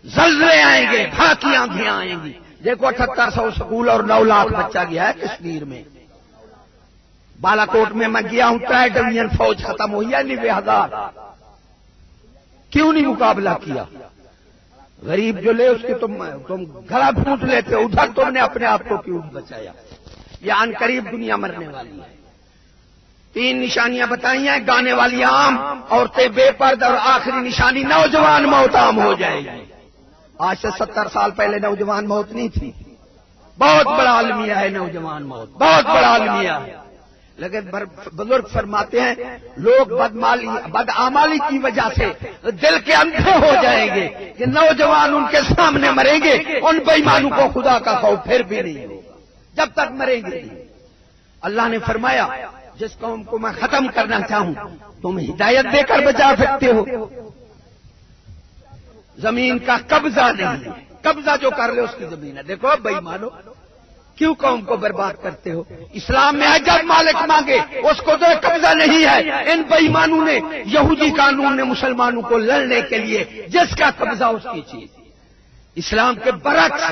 زلزلے آئیں گے، بھاکی آندھیاں آئیں گی. دیکھو 7800 سکول اور 9 لاکھ بچہ گیا ہے کشمیر میں. بالا کوٹ میں میں گیا ہوں، 3 ڈویژن فوج ختم ہوئی ہے، 90,000. کیوں نہیں مقابلہ کیا؟ غریب جو لے اس کے تم گلا پھونٹ لیتے ہو، ادھر تم نے اپنے آپ کو کیوں نہیں بچایا؟ یہ عن قریب دنیا مرنے والی ہے. 3 نشانیاں بتائی ہیں، گانے والی عام، عورتیں بے پردہ، اور آخری نشانی نوجوان موت عام ہو جائے گی. آج سے 70 سال پہلے نوجوان موت نہیں تھی. بہت بڑا المیہ ہے نوجوان موت، بہت بڑا المیہ ہے. لیکن بزرگ فرماتے ہیں لوگ بدعمالی کی وجہ سے دل کے اندھے ہو جائیں گے کہ نوجوان ان کے سامنے مریں گے، ان بے ایمانوں کو خدا کا خوف پھر بھی نہیں ہوگا جب تک مریں گے. اللہ نے فرمایا جس قوم کو میں ختم کرنا چاہوں تم ہدایت دے کر بچا سکتے ہو. زمین کا قبضہ نہیں ہے، قبضہ جو کر لے اس کی زمین ہے. دیکھو بے ایمانو کیوں قوم کو برباد کرتے ہو؟ اسلام میں ہے جب مالک مانگے اس کو تو قبضہ نہیں ہے. ان بے ایمانوں نے یہودی قانون نے مسلمانوں کو لڑنے کے لیے جس کا قبضہ اس کی چیز. اسلام کے برعکس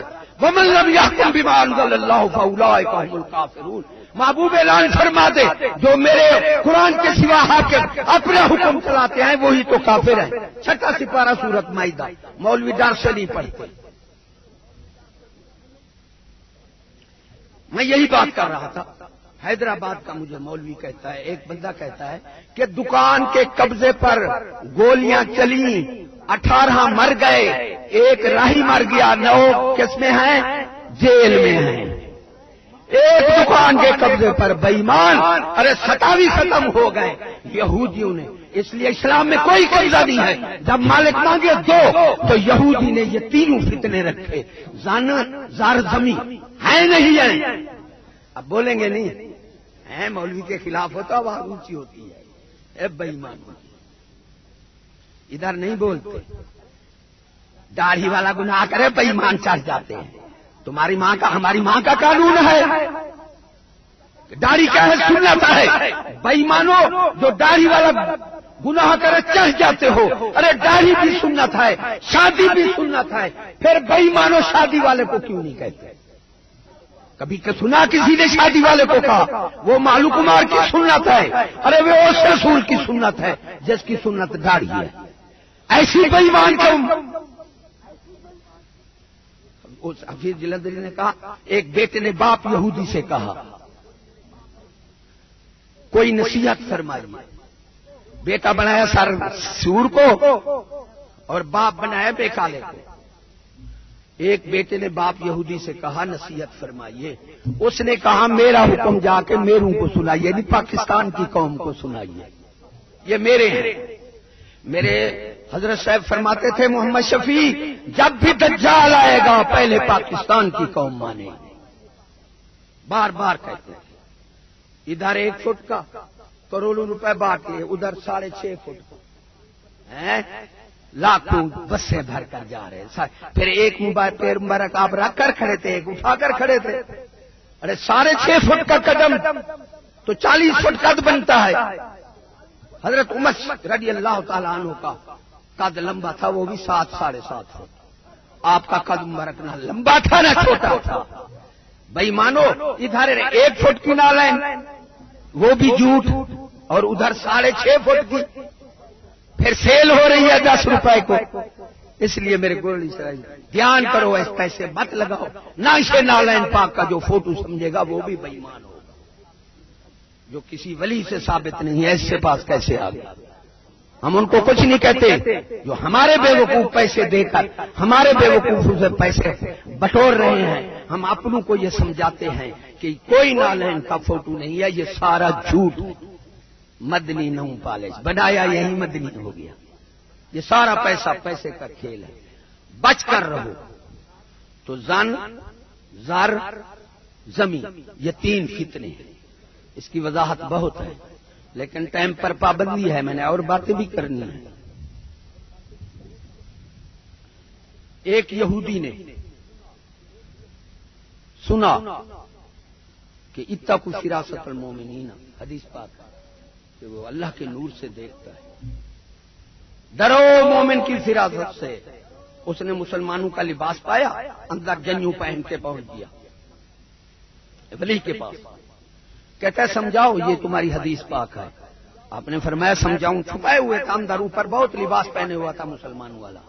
وَمَن لَّمْ يَحْكُم بِمَا أَنزَلَ اللَّهُ فَأُولَٰئِكَ هُمُ الْكَافِرُونَ. محبوب اعلان فرما دے جو میرے قرآن کے سوا حاکم اپنا حکم چلاتے ہیں وہی تو کافر ہیں. 6واں سپارہ سورۃ مائدہ. مولوی ڈر سے نہیں پڑھتے. میں یہی بات کر رہا تھا. حیدرآباد کا مجھے مولوی کہتا ہے، ایک بندہ کہتا ہے کہ دکان کے قبضے پر گولیاں چلیں، 18 مر گئے، ایک راہی مر گیا، 9 کس میں ہیں؟ جیل میں ہیں. ایک دکان کے قبضے پر بے ایمان. ارے 27 ختم ہو گئے یہودیوں نے. اس لیے اسلام میں کوئی قبضہ نہیں ہے. جب مالک مانگے 2 تو یہودی نے یہ 3 فتنے رکھے. زن، زار، زمین ہے نہیں ہے. اب بولیں گے نہیں ہے مولوی کے خلاف ہوتا آواز اونچی ہوتی ہے. اے بے ایمان ادھر نہیں بولتے. داڑھی والا گناہ کرے بے ایمان چڑھ جاتے ہیں. تمہاری ماں کا ہماری ماں کا قانون ہے، داڑھی کیا ہے؟ سنت ہے۔ بے ایمانو جو داڑھی والا گناہ کرے چڑھ جاتے ہو، ارے داڑھی بھی سنت ہے، شادی بھی سنت ہے، پھر بے ایمانو شادی والے کو کیوں نہیں کہتے؟ کبھی کہ سنا کسی نے شادی والے کو کہا وہ مالو کمار کی سنت ہے؟ ارے وہ اس رسول کی سنت ہے جس کی سنت داڑھی ہے۔ ایسی بے ایمان کو اس حفیظ جلندری نے کہا، ایک بیٹے نے باپ یہودی سے کہا کوئی نصیحت فرمائیے۔ بیٹا بنایا سر سور کو اور باپ بنایا بیکالے کو۔ ایک بیٹے نے باپ یہودی سے کہا نصیحت فرمائیے، اس نے کہا میرا حکم جا کے میروں کو سنائیے، نہیں پاکستان کی قوم کو سنائیے، یہ میرے ہیں۔ میرے حضرت صاحب فرماتے تھے محمد شفیع جب بھی دجال آئے گا پہلے پاکستان کی قوم مانے، بار بار کہتے ہیں۔ ادھر 1 فٹ کا کروڑوں روپے بانٹ لیے، ادھر 6.5 فٹ کا لاکھوں بسیں بھر کر جا رہے ہیں۔ پھر ایک موبائل پیر مبارک آپ رکھ کر کھڑے تھے، ایک اٹھا کر کھڑے تھے۔ ارے 6.5 فٹ کا قدم تو 40 فٹ قد بنتا ہے۔ حضرت عمر رضی اللہ تعالیٰ عنہ کا قد لمبا تھا، وہ بھی 7 ساڑھے 7 فٹ۔ آپ کا قد مبارک نہ لمبا تھا نہ چھوٹا تھا۔ بے ایمانو ادھر 1 فٹ کی نالین وہ بھی جھوٹ، اور ادھر 6.5 فٹ کی پھر سیل ہو رہی ہے 10 روپے کو۔ اس لیے میرے گولی سے دھیان کرو، اس پیسے مت لگاؤ، نہ اسے نالین پاک کا جو فوٹو سمجھے گا وہ بھی بے ایمان ہوگا، جو کسی ولی سے ثابت نہیں ہے، اس سے پاس کیسے آ گیا؟ ہم ان کو کچھ نہیں کہتے، جو ہمارے بیوقوف پیسے دے کر ہمارے بیوقوفوں سے پیسے بٹور رہے ہیں، ہم اپنوں کو یہ سمجھاتے ہیں کہ کوئی نالین کا فوٹو نہیں ہے، یہ سارا جھوٹ، مدنی نو پالج بنایا یہی مدنی ہو گیا، یہ سارا پیسہ پیسے کا کھیل ہے۔ بچ کر رہو۔ تو زن، زر، زمین، یہ 3 فتنے ہیں۔ اس کی وضاحت بہت ہے لیکن ٹائم پر پابندی ہے، میں نے اور باتیں بھی کرنی ہیں۔ ایک یہودی نے سنا کہ اتقوا فراست المومنین، حدیث پاک کہ وہ اللہ کے نور سے دیکھتا ہے، ڈرو مومن کی فراست سے۔ اس نے مسلمانوں کا لباس پایا، اندر جنیوں پہن کے پہنچ گیا ولی کے پاس، کہتا ہے سمجھاؤ یہ تمہاری حدیث پاک ہے۔ آپ نے فرمایا سمجھاؤں؟ چھپائے ہوئے تھا اندر، اوپر بہت لباس پہنے ہوا تھا مسلمانوں والا۔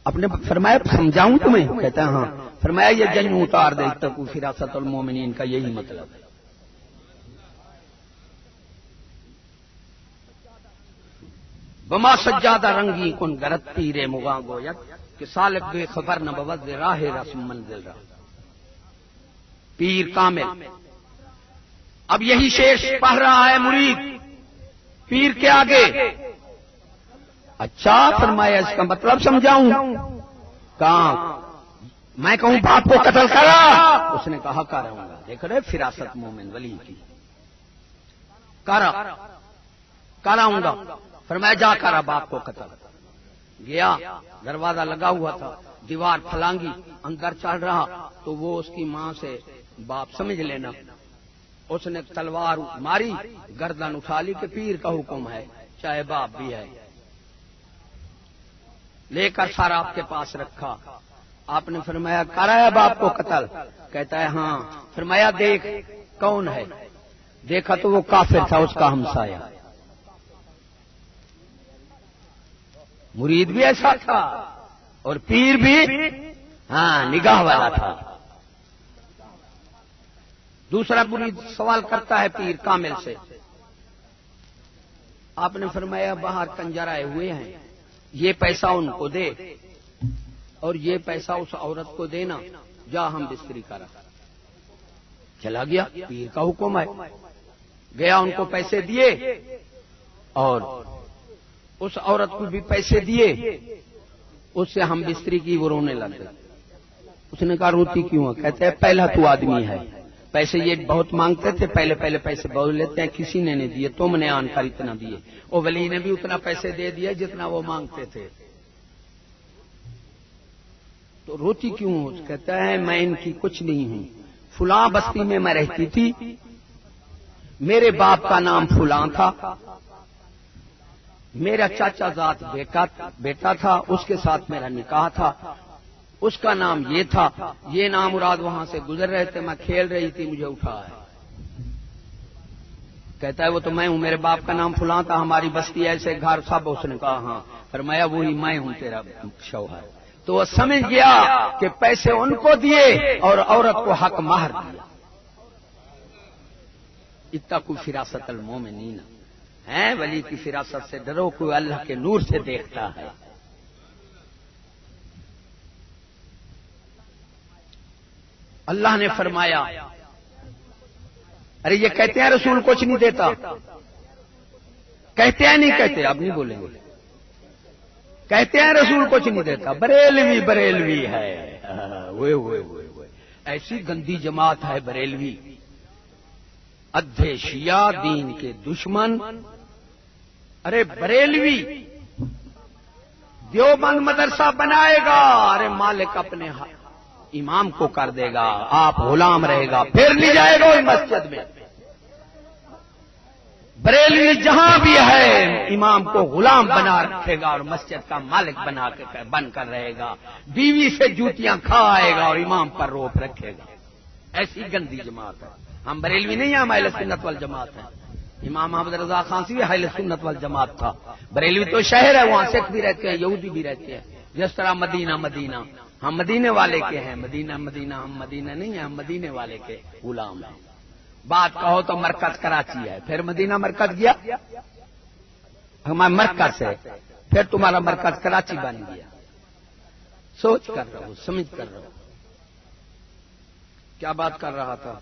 آپ نے فرمایا سمجھاؤں تمہیں؟ کہتا ہے ہاں۔ فرمایا یہ جنوں اتار دے، اتقوا فراست المومنین کا یہی مطلب ہے۔ بما سجادہ رنگی کن گرت پیرے مغاں گویت کہ سالک بے خبر نہ بوز راہ رسم منزل رہا۔ پیر کامل اب یہی شعر پڑھ رہا ہے مرید پیر کے آگے۔ اچھا فرمایا اس کا مطلب سمجھاؤں؟ کہاں میں کہوں باپ کو قتل کرا؟ اس نے کہا کراؤں گا۔ دیکھ رہے فراست مومن ولی کی، کراؤں گا۔ فرمایا جا کرا باپ کو قتل۔ گیا، دروازہ لگا ہوا تھا، دیوار پھلانگی، اندر چڑھ رہا تو وہ اس کی ماں سے باپ سمجھ لینا، اس نے تلوار ماری، گردن اٹھا لی کہ پیر کا حکم ہے چاہے باپ بھی ہے، لے کر سارا آپ کے پاس رکھا۔ آپ نے فرمایا کرایا باپ کو قتل؟ کہتا ہے ہاں۔ فرمایا دیکھ کون ہے؟ دیکھا تو وہ کافر تھا، اس کا ہمسایہ۔ مرید بھی ایسا تھا اور پیر بھی ہاں نگاہ والا تھا۔ دوسرا مرید سوال کرتا ہے پیر کامل سے، آپ نے فرمایا باہر کنجر آئے ہوئے ہیں، یہ پیسہ ان کو دے اور یہ پیسہ اس عورت کو دینا، جا ہم بستری کرا۔ چلا گیا، پیر کا حکم ہے، گیا، ان کو پیسے دیے اور اس عورت کو بھی پیسے دیے، اس سے ہم بستری کی، وہ رونے لگ گئی۔ اس نے کہا روتی کیوں ہے؟ کہتے ہیں پہلا تو آدمی ہے، پیسے یہ بہت مانگتے تھے، پہلے پیسے بہت لیتے ہیں، کسی نے نہیں دیے، تم نے آن کر اتنا دیے، وہ ولی نے بھی اتنا پیسے دے دیے جتنا وہ مانگتے تھے۔ تو روتی کیوں ہو؟ کہتا ہے میں ان کی کچھ نہیں ہوں، فلاں بستی میں میں رہتی تھی، میرے باپ کا نام فلاں تھا، میرا چاچا ذات بیٹا تھا، اس کے ساتھ میرا نکاح تھا، اس کا نام یہ تھا، یہ نام مراد وہاں سے گزر رہے تھے، میں کھیل رہی تھی، مجھے اٹھا ہے۔ کہتا ہے وہ تو میں ہوں، میرے باپ کا نام فلاں تھا، ہماری بستی ایسے گھر سب۔ اس نے کہا ہاں، فرمایا وہی میں ہوں تیرا شوہر۔ تو وہ سمجھ گیا کہ پیسے ان کو دیے اور عورت کو حق مہر دیا۔ اتقوا فراست المومنین، ہیں ولی کی فراست سے ڈرو، کوئی اللہ کے نور سے دیکھتا ہے۔ اللہ نے فرمایا، ارے یہ کہتے ہیں رسول کچھ نہیں دیتا، کہتے ہیں نہیں کہتے، اب نہیں بولیں گے، کہتے ہیں رسول کچھ نہیں دیتا، بریلوی بریلوی ہے، ایسی گندی جماعت ہے بریلوی، ادھے شیعہ دین کے دشمن۔ ارے بریلوی دیوبند مدرسہ بنائے گا، ارے مالک اپنے امام کو کر دے گا، آپ غلام رہے گا، پھر نہیں جائے گا اس مسجد میں۔ بریلوی جہاں بھی ہے امام کو غلام بنا رکھے گا اور مسجد کا مالک بن کر رہے گا، بیوی سے جوتیاں کھا آئے گا اور امام پر روپ رکھے گا۔ ایسی گندی جماعت ہے۔ ہم بریلوی نہیں ہیں، ہم اہل سنت والجماعت ہیں۔ امام محمد رضا خان سے بھی اہل سنت والجماعت تھا۔ بریلوی تو شہر ہے، وہاں سکھ بھی رہتے ہیں، یہودی بھی رہتے ہیں، جس طرح مدینہ مدینہ ہم مدینے والے کے ہیں، مدینہ مدینہ ہم مدینہ نہیں ہیں، ہم مدینے والے کے غلام ہیں۔ بات کہو تو مرکز کراچی ہے، پھر مدینہ مرکز گیا، ہمارا مرکز ہے، پھر تمہارا مرکز کراچی بن گیا۔ سوچ کر رہا ہوں، سمجھ کر رہا ہوں، کیا بات کر رہا تھا،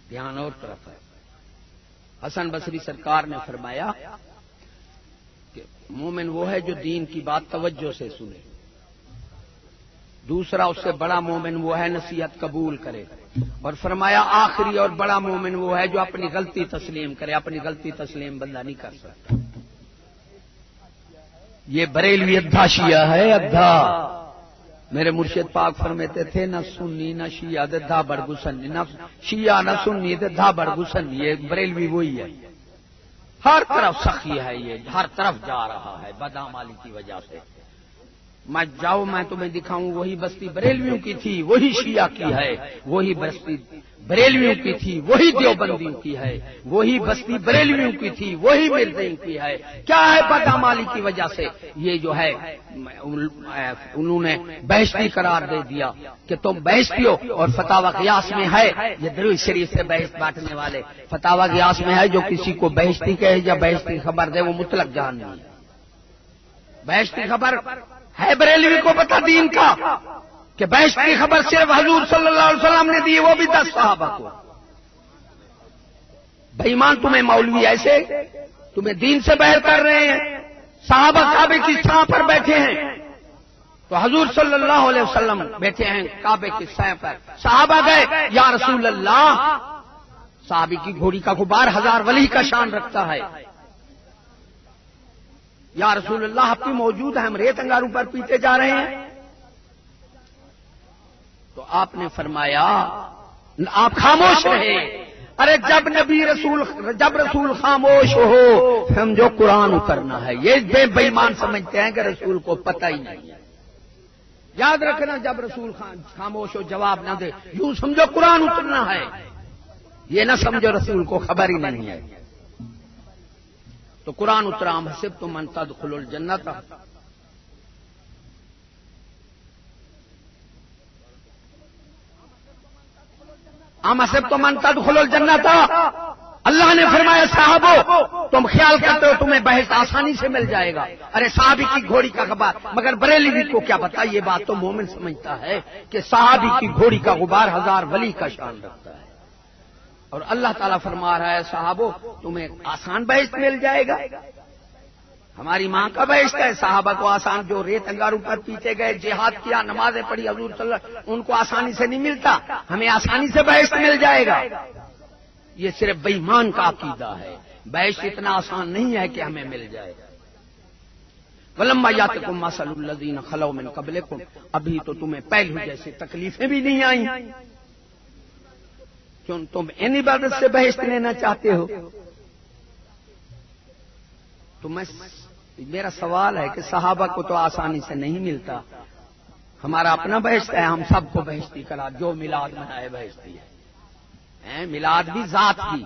دھیان اور طرف ہے۔ حسن بصری سرکار نے فرمایا کہ مومن وہ ہے جو دین کی بات توجہ سے سنے، دوسرا اس سے بڑا مومن وہ ہے نصیحت قبول کرے، اور فرمایا آخری اور بڑا مومن وہ ہے جو اپنی غلطی تسلیم کرے، اپنی غلطی تسلیم بندہ نہیں کر سکتا۔ یہ بریلوی ادھا شیعہ ہے، ادھا۔ میرے مرشد پاک فرماتے تھے نہ سنی نہ شیعہ دے دھا بڑگسن، نہ شیعہ نہ سنی دے دھا بڑگسن، یہ بریلوی وہی ہے، ہر طرف سخی ہے، یہ ہر طرف جا رہا ہے بدعمالی کی وجہ سے۔ میں جاؤ میں تمہیں دکھاؤں، وہی بستی بریلویوں کی تھی وہی شیعہ کی ہے، وہی بستی بریلویوں کی تھی وہی دیوبندیوں کی ہے، وہی بستی بریلویوں کی تھی وہی مرزائیوں کی ہے۔ کیا ہے بدعمالی کی وجہ سے یہ جو ہے انہوں نے بہشتی قرار دے دیا کہ تم بہشتی ہو، اور فتاوی قیاس میں ہے، یہ درویش شریف سے بحث بانٹنے والے فتاوی قیاس میں ہے جو کسی کو بہشتی کہے یا بہشتی خبر دے وہ مطلق جہنمی ہے۔ بہشتی خبر ہے بریلوی کو پتا دین کا کہ بہشت کی خبر صرف حضور صلی اللہ علیہ وسلم نے دی، وہ بھی 10 صحابہ کو۔ بے ایمان تمہیں مولوی ایسے تمہیں دین سے باہر کر رہے ہیں، صحابہ کعبے کی چھاں پر بیٹھے ہیں، تو حضور صلی اللہ علیہ وسلم بیٹھے ہیں کعبے کی چھاں پر، صحابہ گئے یا رسول اللہ، صحابی کی گھوڑی کا غبار 1000 ولی کا شان رکھتا ہے، یا رسول اللہ آپ بھی موجود ہیں، ہم ریت انگاروں پر پیتے جا رہے ہیں۔ تو آپ نے فرمایا آپ خاموش رہے، ارے جب رسول خاموش ہو سمجھو قرآن اترنا ہے۔ یہ بے ایمان سمجھتے ہیں کہ رسول کو پتہ ہی نہیں ہے، یاد رکھنا جب رسول خاموش ہو جواب نہ دے یوں سمجھو قرآن اترنا ہے، یہ نہ سمجھو رسول کو خبر ہی نہیں ہے۔ تو قرآن اترا ام حسبتم ان تدخلوا الجنۃ، ام حسبتم ان تدخلوا الجنۃ، اللہ نے فرمایا صحابو تم خیال کرتے ہو تمہیں بحث آسانی سے مل جائے گا، ارے صحابی کی گھوڑی کا غبار، مگر بریلوی کو کیا پتا، یہ بات تو مومن سمجھتا ہے کہ صحابی کی گھوڑی کا غبار 1000 ولی کا شان رکھتا ہے، اور اللہ تعالیٰ فرما رہا ہے صحابو تمہیں آسان بحث مل جائے گا۔ ہماری ماں کا بحث ہے، صحابہ کو آسان، جو ریت انگاروں پر پیتے گئے، جہاد کیا، نمازیں پڑھی حضور صلی اللہ علیہ وسلم، ان کو آسانی سے نہیں ملتا، ہمیں آسانی سے بحث مل جائے گا۔ یہ صرف بے ایمان کا عقیدہ ہے، بحث اتنا آسان نہیں ہے کہ ہمیں مل جائے۔ ولما یاتکم مثل الذین خلو من قبلکم، ابھی تو تمہیں پہلے جیسے تکلیفیں بھی نہیں آئیں، کیوں تم ان عبادت سے بہشت لینا چاہتے ہو؟ تو میرا سوال ہے کہ صحابہ کو تو آسانی سے نہیں ملتا، ہمارا اپنا بہشت ہے، ہم سب کو بہشتی کرا، جو میلاد منائے بہشتی ہے، میلاد بھی ذات کی،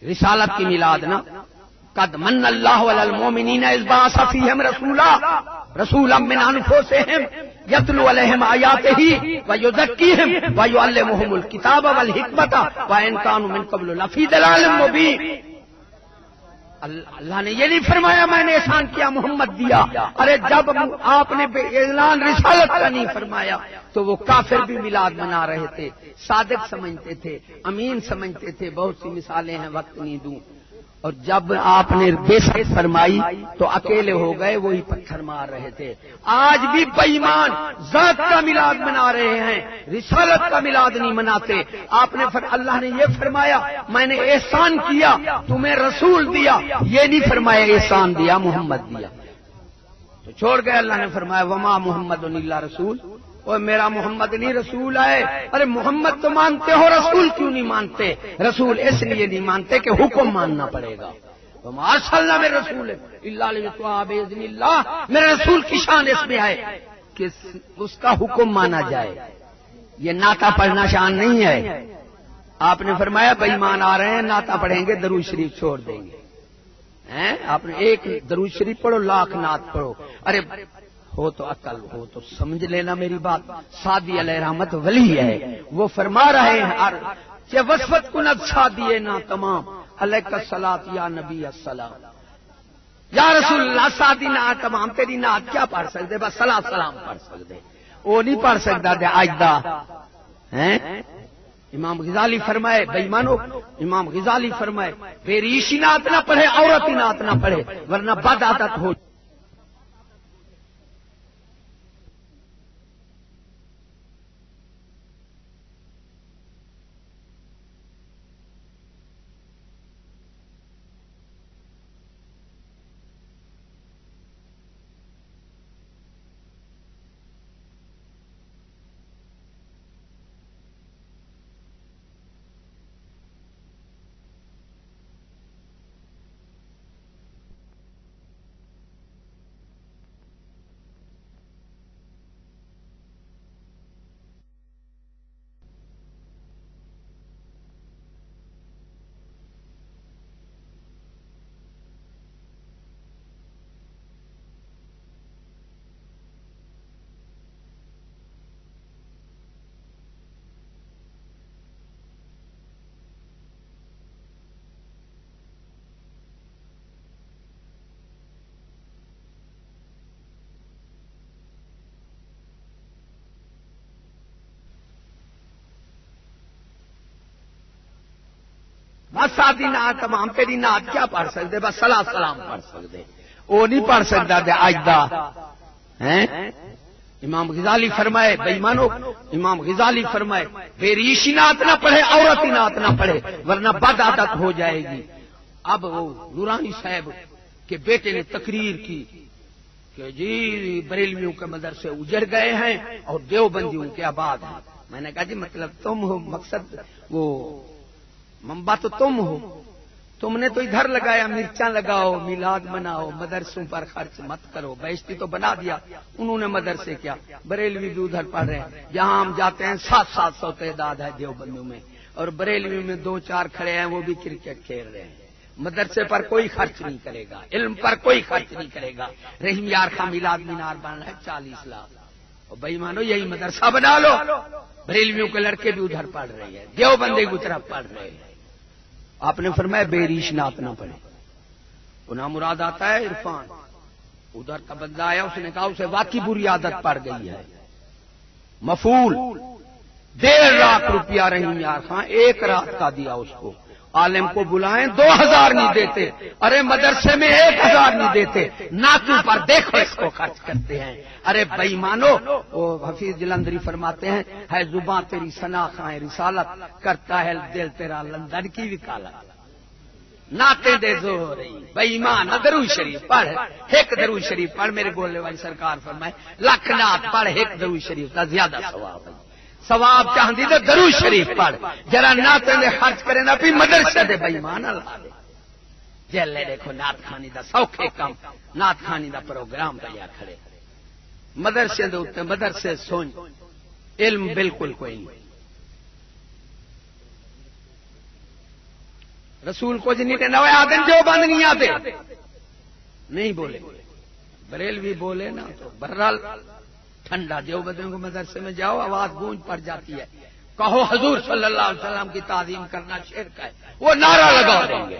رسالت کی میلاد نا، قد من اللہ علی المؤمنین اذ بعث فیہم رسولا من انفسہم یتلو علیہم آیاتہ ویزکیہم ویعلمہم الکتاب والحکمۃ وان کانوا من قبل لفی ضلال مبین۔ اللہ نے یہ نہیں فرمایا میں نے احسان کیا محمد دیا، ارے جب آپ نے اعلان رسالت کا نہیں فرمایا تو وہ کافر بھی میلاد منا رہے تھے، صادق سمجھتے تھے، امین سمجھتے تھے، بہت سی مثالیں ہیں وقت نہیں دوں۔ اور جب آپ نے بے شک فرمائی تو اکیلے ہو گئے، وہی پتھر مار رہے تھے۔ آج بھی بے ایمان ذات کا میلاد منا رہے ہیں، رسالت کا میلاد نہیں مناتے۔ آپ نے اللہ نے یہ فرمایا میں نے احسان کیا تمہیں رسول دیا، یہ نہیں فرمایا احسان دیا محمد دیا، تو چھوڑ گئے۔ اللہ نے فرمایا وما محمد الا رسول، اور میرا محمد نہیں رسول ہے۔ ارے محمد تو مانتے ہو، رسول کیوں نہیں مانتے؟ رسول اس لیے نہیں مانتے کہ حکم ماننا پڑے گا، وما ارسلنا من رسول الا لیطاع باذن اللہ۔ میرے رسول کی شان اس میں ہے کہ اس کا حکم مانا جائے، یہ نعتہ پڑھنا شان نہیں ہے۔ آپ نے فرمایا بے ایمان آ رہے ہیں، نعتہ پڑھیں گے درود شریف چھوڑ دیں گے۔ آپ نے ایک درود شریف پڑھو، لاکھ نعت پڑھو۔ ارے ہو تو عقل ہو تو سمجھ لینا میری بات۔ سعدی علیہ رحمت ولی ہے، وہ فرما رہے ہیں کہ وصفت کنت شادی نا تمام علیک الصلاۃ یا نبی السلام، یا رسول اللہ سعدی نا تمام، تیری نعت کیا پڑھ سکتے؟ بس صلاۃ سلام پڑھ سکتے، وہ نہیں پڑھ سکتا تھا آجدہ۔ امام غزالی فرمائے بے ایمانو، امام غزالی فرمائے بے ریشی نعت نہ پڑھے، عورتی نعت نہ پڑھے ورنہ بد عادت ہو۔ بس سادی نعت تمام، تیری نعت کیا پڑھ سکتے؟ بس صلاۃ سلام پڑھ سکتے، وہ نہیں پڑھ سکتا تھا آجدہ۔ امام غزالی فرمائے بے ایمانو، امام غزالی فرمائے بے ریشی نعت نہ پڑھے، عورتی نعت نہ پڑھے ورنہ بد عادت ہو جائے گی۔ اب وہ نورانی صاحب کے بیٹے نے تقریر کی کہ جی بریلویوں کے مدرسے اجڑ گئے ہیں اور دیوبندیوں کے آباد ہیں۔ میں نے کہا جی مطلب تم ہو، مقصد وہ منبع تو تم ہو، تم نے تو ادھر لگایا مرچاں لگاؤ، میلاد مناؤ، مدرسوں پر خرچ مت کرو، بہشتی تو بنا دیا انہوں نے مدرسے کیا۔ بریلوی بھی ادھر پڑھ رہے ہیں، جہاں ہم جاتے ہیں 700 تعداد ہے دیوبندیوں میں، اور بریلوی میں 2-4 کھڑے ہیں وہ بھی کرکٹ کھیل رہے ہیں۔ مدرسے پر کوئی خرچ نہیں کرے گا، علم پر کوئی خرچ نہیں کرے گا۔ رحیم یار خان میلاد مینار بن رہا ہے 40 لاکھ، اور بھائی مانو یہی مدرسہ بنا لو، بریلویوں کے لڑکے بھی ادھر پڑھ رہے ہیں، دیوبندی کی طرف پڑھ رہے ہیں۔ آپ نے فرمایا بے ریش نعت نہ پڑھے، گناہ مراد آتا ہے عرفان۔ ادھر کا بندہ آیا، اس نے کہا اسے واقعی بری عادت پڑ گئی ہے، مفعول 1.5 لاکھ روپیہ رحیم یار خان 1 رات کا دیا اس کو۔ عالم کو بلائیں 2000 نہیں دیتے، ارے مدرسے میں 1000 نہیں دیتے، ناکوں پر دیکھو اس کو خرچ کرتے ہیں۔ ارے بے ایمانو، وہ حفیظ جلندری فرماتے ہیں ہے زباں تیری ثنا خائیں رسالت، کرتا ہے دل تیرا لندن کی وکالت۔ ناتے دے زور بھائی ایمان درود شریف پڑھ، ایک درود شریف پڑھ، میرے گولے والی سرکار فرمائے لکھ نات پڑھ، ایک درود شریف کا زیادہ ثواب ہے۔ ثواب چاہتی تو درود شریف پڑھ، جرا ناتے دے خرچ کرے نا بھی مدرسے دے بھائی ایمان اللہ دے جیلے دیکھو نات خانی دا سوکھے کم، نات خانی دا پروگرام پہ کھڑے مدرسے دے اتنے مدرسے سوچ علم بالکل کوئی نہیں۔ رسول کو جنہیں کہ نوے آدن جو بند نہیں آتے نہیں بولے، بریلوی بولے نا تو برال ٹھنڈا دیوبندیوں کو مدرسے میں جاؤ آواز گونج پڑ جاتی ہے، کہو حضور صلی اللہ علیہ وسلم کی تعظیم کرنا شرک ہے، وہ نعرہ لگا دیں گے۔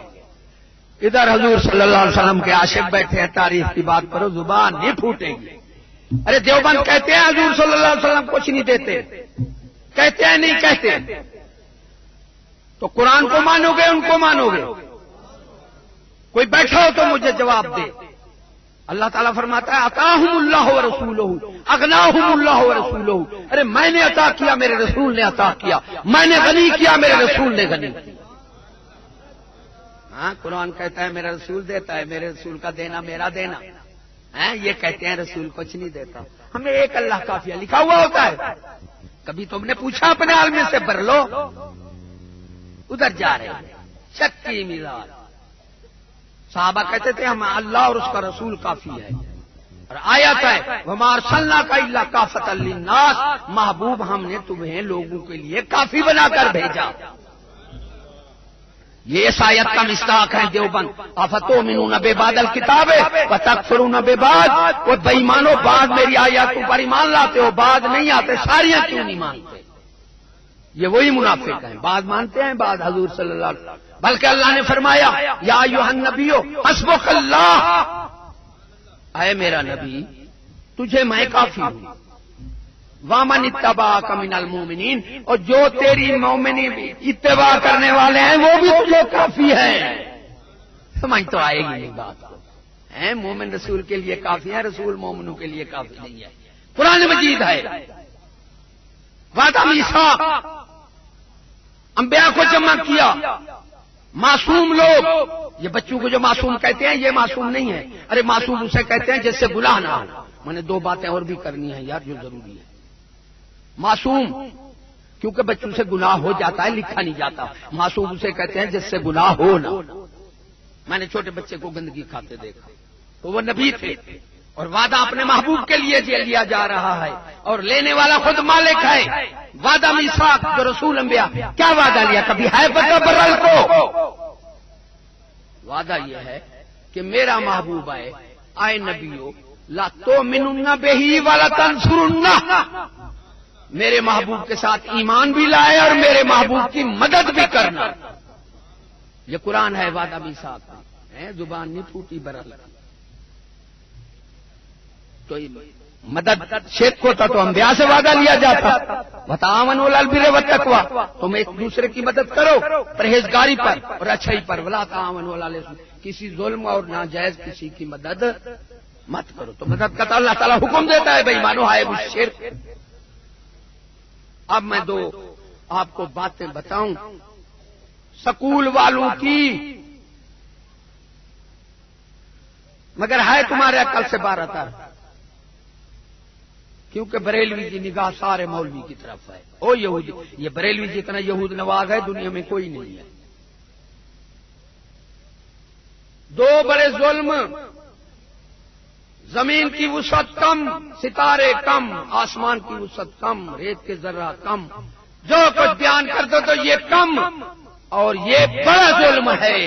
ادھر حضور صلی اللہ علیہ وسلم کے عاشق بیٹھے ہیں، تعریف کی بات کرو زبان نہیں پھوٹے گی۔ ارے دیوبند کہتے ہیں حضور صلی اللہ علیہ وسلم کچھ نہیں دیتے، کہتے ہیں نہیں کہتے، تو قرآن کو مانو گے ان کو مانو گے؟ کوئی بیٹھا ہو تو مجھے جواب دے۔ اللہ تعالیٰ فرماتا ہے عطاہم اللہ و رسولہ اغناہم اللہ و رسولہ، ارے میں نے عطا کیا میرے رسول نے عطا کیا، میں نے غنی کیا میرے رسول نے غنی کیا۔ ہاں قرآن کہتا ہے میرا رسول دیتا ہے، میرے رسول کا دینا میرا دینا، یہ کہتے ہیں رسول کچھ نہیں دیتا، ہمیں ایک اللہ کافی ہے لکھا ہوا ہوتا ہے۔ کبھی تم نے پوچھا اپنے عالم سے بھر لو، ادھر جا رہے ہیں شک کی مزاج۔ صحابہ کہتے تھے ہم اللہ اور اس کا رسول کافی ہے، اور آیت ہے وما ارسلناک الا کافۃ للناس، محبوب ہم نے تمہیں لوگوں کے لیے کافی بنا کر بھیجا۔ یہ اس آیت کا مصداق ہے دیوبند افتؤمنون ببعض الکتاب وتکفرون ببعض، وہ بے ایمانو بعد میری آیاتوں پر ایمان لاتے ہو بعد نہیں آتے، ساریاں کیوں نہیں مانتے؟ یہ وہی منافق ہیں، بعد مانتے ہیں بعد حضور صلی اللہ علیہ وسلم، بلکہ اللہ نے فرمایا یا ایھا النبی حسبک اللہ، اے میرا نبی تجھے میں کافی ہوں، وامن اتبعک من المؤمنین، اور جو تیری مومنین اتباع کرنے والے ہیں وہ بھی تجھے کافی ہیں۔ سمجھ تو آئے گی یہ بات ہے، مومن رسول کے لیے کافی ہے، رسول مومنوں کے لیے کافی نہیں ہے۔ قرآن مجید ہے وعدہ میثاق، انبیاء کو جمع کیا، معصوم لوگ، یہ بچوں کو جو معصوم کہتے ہیں یہ معصوم نہیں ہے، ارے معصوم اسے کہتے ہیں جس سے گناہ نہ ہو۔ میں نے دو باتیں اور بھی کرنی ہیں یار جو ضروری ہے۔ معصوم کیونکہ بچوں سے گناہ ہو جاتا ہے لکھا نہیں جاتا، معصوم اسے کہتے ہیں جس سے گناہ ہو نہ۔ میں نے چھوٹے بچے کو گندگی کھاتے دیکھا تو وہ نبی تھے، اور وعدہ اپنے محبوب کے لیے لیا جا رہا ہے، اور لینے والا خود مالک ہے۔ وعدہ میثاق جو رسول انبیاء کیا وعدہ لیا؟ کبھی ہے پتہ برل کو؟ وعدہ یہ ہے کہ میرا محبوب آئے، آئے نبیو لا تؤمنن بہ ولا تنصرن، میرے محبوب کے ساتھ ایمان بھی لائے اور میرے محبوب کی مدد بھی کرنا۔ یہ قرآن ہے وعدہ میثاق ہے، زبان نہیں پھوٹی برل۔ تو مدد شرک ہوتا تو انبیاء سے وعدہ لیا جاتا، وتعاونوا علی البر والتقوی، تم ایک دوسرے کی مدد کرو پرہیزگاری پر اور اچھائی پر، ولا تعاونوا علی الاثم، کسی ظلم اور ناجائز کسی کی مدد مت کرو۔ تو مدد کا اللہ تعالیٰ حکم دیتا ہے بھائی مانو ہے شرک۔ اب میں دو آپ کو باتیں بتاؤں سکول والوں کی، مگر ہے تمہارے عقل سے باہر آتا ہے، کیونکہ بریلوی کی نگاہ سارے مولوی کی طرف ہے۔ او یہودی، یہ بریلوی جتنا یہود نواز ہے دنیا میں کوئی نہیں ہے۔ دو بڑے ظلم، زمین کی وسعت کم، ستارے کم، آسمان کی وسعت کم، ریت کے ذرہ کم، جو کچھ بیان کر دو تو یہ کم، اور یہ بڑا ظلم ہے۔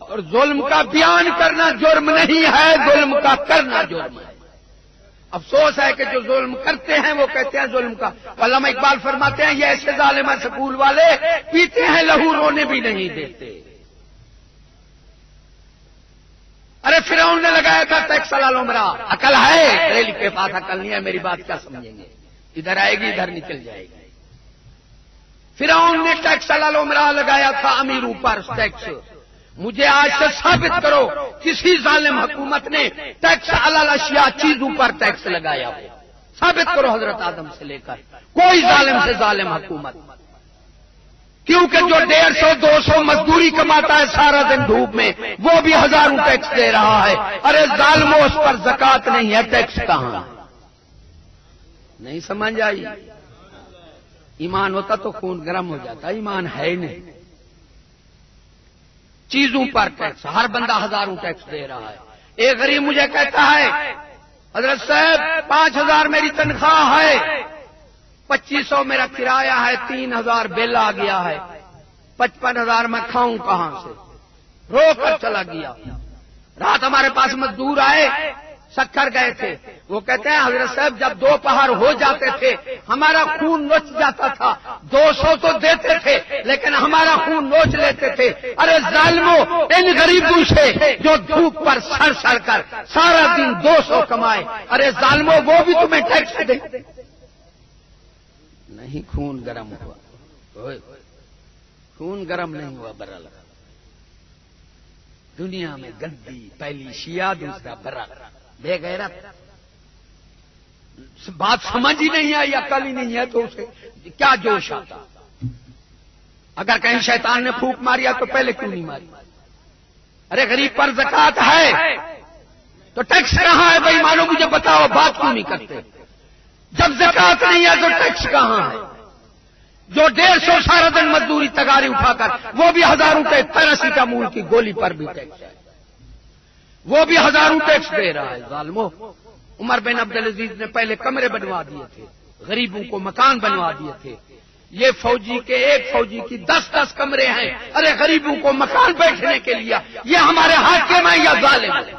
اور ظلم کا بیان کرنا جرم نہیں ہے، ظلم کا کرنا جرم ہے۔ افسوس ہے کہ جو ظلم کرتے ہیں وہ کہتے ہیں ظلم کا، علامہ اقبال فرماتے ہیں یہ ایسے ظالم ہیں سکول والے پیتے ہیں لہو رونے بھی نہیں دیتے۔ ارے فرعون نے لگایا تھا ٹیکس العمرہ، عقل ہے؟ بریلی کے پاس عقل نہیں ہے، میری بات کیا سمجھیں گے؟ ادھر آئے گی ادھر نکل جائے گی۔ فرعون نے ٹیکس العمرہ لگایا تھا امیروں پر ٹیکس، مجھے آج سے ثابت کرو کسی ظالم حکومت نے ٹیکس علی الاشیاء چیزوں پر ٹیکس لگایا ہو، ثابت کرو حضرت آدم سے لے کر کوئی ظالم سے ظالم حکومت۔ کیونکہ جو 150-200 مزدوری کماتا ہے سارا دن دھوپ میں، وہ بھی ہزاروں ٹیکس دے رہا ہے۔ ارے ظالموں، اس پر زکات نہیں ہے، ٹیکس کہاں؟ نہیں سمجھ آئی؟ ایمان ہوتا تو خون گرم ہو جاتا، ایمان ہے ہی نہیں۔ چیزوں پر ٹیکس، ہر بندہ ہزاروں ٹیکس دے رہا ہے۔ ایک غریب مجھے کہتا ہے حضرت صاحب 5,000 میری تنخواہ ہے، 2,500 میرا کرایہ ہے، 3,000 بل آ گیا ہے، 55,000 میں کھاؤں کہاں سے؟ رو کر چلا گیا۔ رات ہمارے پاس مزدور آئے، سکھر گئے تھے، وہ کہتے ہیں حضرت صاحب جب 2 پہر ہو جاتے تھے ہمارا خون نوچ جاتا تھا، 200 تو دیتے تھے لیکن ہمارا خون نوچ لیتے تھے۔ ارے ظالموں، ان غریبوں سے جو دھوپ پر سڑ سڑ کر سارا دن 200 کمائے، ارے ظالموں وہ بھی تمہیں ٹیکس دے؟ نہیں، خون گرم ہوا، خون گرم نہیں ہوا، برا لگا۔ دنیا میں گندی، پہلی شیعہ دوسرا برا، بے غیرت، بات سمجھ ہی نہیں آئی، عقل ہی نہیں ہے تو اسے کیا جوش آتا؟ اگر کہیں شیطان نے پھونک ماریا تو پہلے کیوں نہیں ماری؟ ارے غریب پر زکات ہے تو ٹیکس کہاں ہے؟ بھائی مانو مجھے بتاؤ، بات کیوں نہیں کرتے؟ جب زکات نہیں ہے تو ٹیکس کہاں ہے؟ جو 150 سارا دن مزدوری تگاری اٹھا کر، وہ بھی ہزاروں ٹیکس، پیراسیٹامول کی گولی پر بھی ٹیکس ہے، وہ بھی ہزاروں ٹیکس دے رہا ہے۔ ظالمو، عمر بن عبدالعزیز نے پہلے کمرے بنوا دیے تھے، غریبوں کو مکان بنوا دیے تھے۔ یہ فوجی کے، ایک فوجی کی 10-10 کمرے ہیں، ارے غریبوں کو مکان بیٹھنے کے لیے۔ یہ ہمارے حاکم ہیں یا ظالم ہیں؟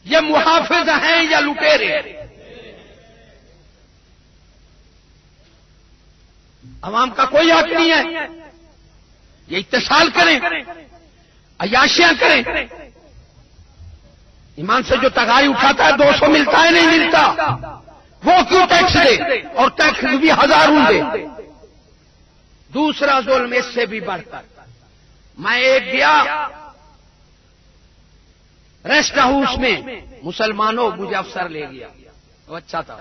یہ محافظ ہیں یا لٹیرے ہیں؟ عوام کا کوئی حق نہیں ہے، یہ اتصال کریں، عیاشیاں کریں۔ ایمان سے جو تگاری اٹھاتا ہے 200 ملتا ہے نہیں ملتا، وہ کیوں ٹیکس دے؟ اور ٹیکس بھی ہزاروں دے۔ دوسرا ظلم اس سے بھی بڑھ کر، میں ایک گیا ریسٹ ہاؤس میں، مسلمانوں، مجھے افسر لے گیا، وہ اچھا تھا،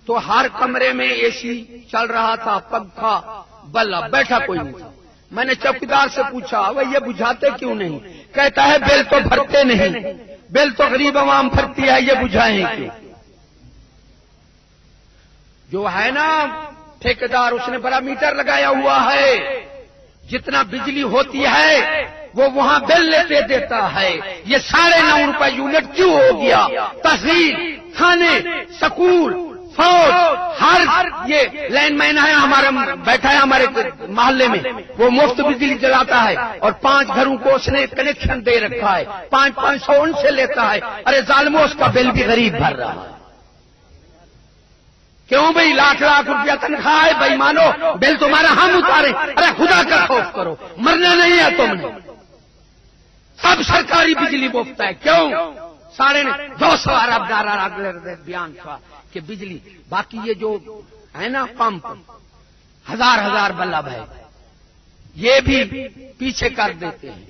تو ہر کمرے میں اے سی چل رہا تھا، پنکھا، بلب، بیٹھا کوئی نہیں تھا۔ میں نے چوکیدار سے پوچھا وہ یہ بجھاتے کیوں نہیں؟ کہتا ہے بل تو بھرتے نہیں، بل تو غریب عوام بھرتی ہے، یہ بجھائیں کیوں؟ جو ہے نا ٹھیکیدار، اس نے بڑا میٹر لگایا ہوا ہے، جتنا بجلی ہوتی ہے وہ وہاں بل لیتے دیتا ہے۔ یہ 9.5 روپے یونٹ کیوں ہو گیا؟ تحصیل، تھانے، سکول، فوج، ہر یہ لائن مین ہے ہمارا، بیٹھا ہے ہمارے محلے میں، وہ مفت بجلی جلاتا ہے، اور 5 گھروں کو اس نے کنیکشن دے رکھا ہے، 500 ان سے لیتا ہے۔ ارے ظالموں، اس کا بل بھی غریب بھر رہا ہے۔ کیوں بھائی؟ لاکھ روپیہ تنخواہ ہے، بھائی مانو بل تمہارا ہم اتارے۔ ارے خدا کا خوف کرو، مرنا نہیں ہے تم نے، سب سرکاری بجلی مفت ہے۔ کیوں؟ 250 ارب ڈالر بیان تھا کہ بجلی، باقی یہ جو ہے نا پمپ، ہزار بلب ہے، یہ بھی پیچھے کر دیتے ہیں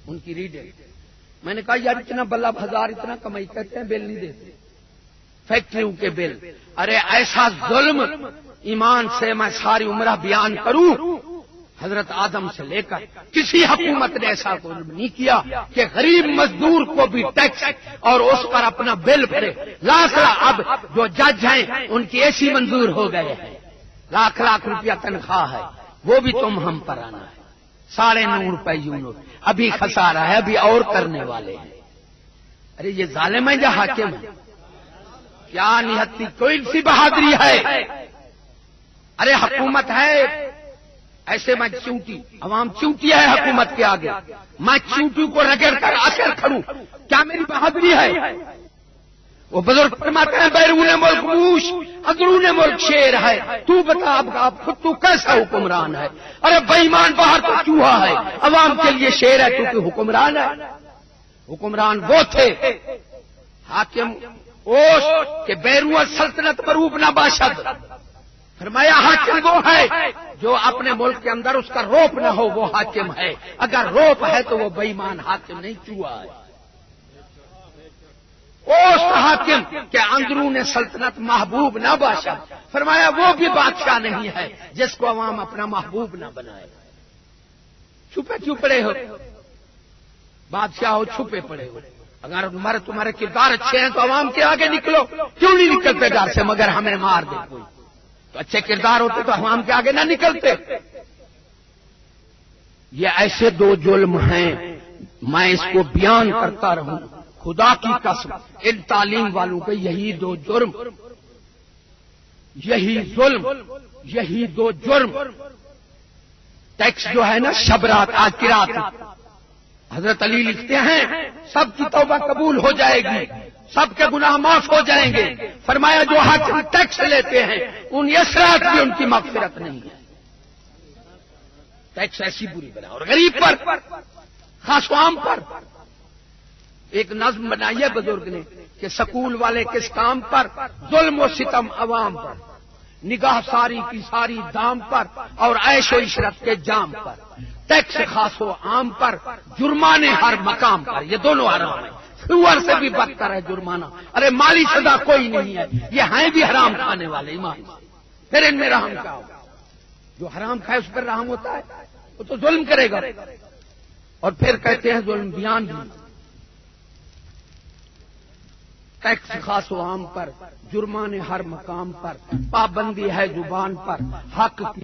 ان کی ریڈنگ۔ میں نے کہا یار اتنا بلب 1000 اتنا کمائی کرتے ہیں، بل نہیں دیتے فیکٹریوں کے بل۔ ارے ایسا ظلم ایمان سے میں ساری عمرہ بیان کروں، حضرت آدم سے لے کر کسی حکومت نے ایسا ظلم نہیں کیا کہ غریب مزدور کو بھی ٹیکس اور اس پر اپنا بل بھرے۔ لاکھ اب جو جج ہیں ان کی ایسی منظور ہو گئے ہیں، لاکھ روپیہ تنخواہ ہے، وہ بھی تم ہم پر آنا ہے۔ 9.5 روپے یونٹ، ابھی خسارہ ہے، ابھی اور کرنے والے ہیں۔ ارے یہ ظالم ہے یا حاکم ہے؟ کیا نہتی کوئی سی بہادری ہے؟ ارے حکومت ہے ایسے میں چونٹی، عوام چونٹی ہے حکومت کے آگے، میں چونٹی کو رگڑ کر آ کر کھڑوں، کیا میری بہادری ہے؟ وہ بزرگ فرماتے ہیں بیرون ملک موش، اندرون ملک شیر ہے۔ تو بتا اب خود تو کیسا حکمران ہے؟ ارے بے ایمان، باہر تو چوہا ہے، عوام کے لیے شیر ہے، تو حکمران ہے۔ حکمران وہ تھے حاکم اوش کہ بیرون سلطنت مروب نہ باشد، فرمایا حاکم وہ ہے جو اپنے ملک کے اندر اس کا روپ نہ ہو، وہ حاکم ہے۔ اگر روپ ہے تو وہ بے ایمان حاکم نہیں، چوہا ہے۔ اس حاکم کے اندرون سلطنت محبوب نہ باشد. فرمایا وہ بھی بادشاہ نہیں ہے جس کو عوام اپنا محبوب نہ بنائے. چھپے کیوں پڑے ہو؟ بادشاہ ہو چھپے پڑے ہو. اگر تمہارے کردار اچھے ہیں تو عوام کے آگے نکلو. کیوں نہیں نکلتے ڈر سے؟ مگر ہمیں مار دے کوئی. تو اچھے کردار ہوتے تو عوام کے آگے نہ نکلتے. یہ ایسے دو ظلم ہیں، میں اس کو بیان کرتا رہوں خدا کی قسم. ان تعلیم والوں کے یہی دو جرم، یہی ظلم، یہی دو جرم. ٹیکس جو ہے نا شبرات آج کی رات حضرت علی لکھتے ہیں سب کی توبہ قبول ہو جائے گی، سب کے گناہ معاف ہو جائیں گے. فرمایا جو حاکم ٹیکس لیتے ہیں ان اسرات بھی ان کی مغفرت نہیں ہے. ٹیکس ایسی بری بنا. اور غریب پر، خاص عام پر ایک نظم بنائی ہے بزرگ نے کہ سکول والے کس کام پر؟ ظلم و ستم عوام پر، نگاہ ساری کی ساری دام پر، اور عیش و عشرت کے جام پر. ٹیکس خاص و عام پر، جرمانے ہر مقام پر. یہ دونوں حرام ہیں. سور سے بھی بدتر ہے جرمانہ. ارے مالی سزا کوئی نہیں ہے، یہ ہیں بھی حرام کھانے والے ایمان. پھر ان میں رحم کیا ہوگا؟ جو حرام کھائے اس پر رحم ہوتا ہے؟ وہ تو ظلم کرے گا. اور پھر کہتے ہیں ظلم بیان بھی. ٹیکس خاص و عام پر، جرمانے ہر مقام پر، پابندی ہے زبان پر، حق کی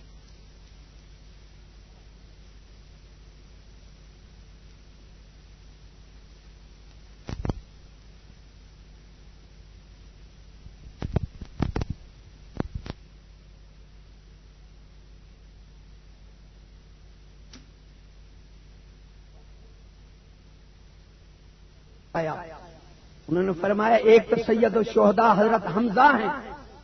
انہوں نے فرمایا ایک تو سید الشہداء حضرت حمزہ ہیں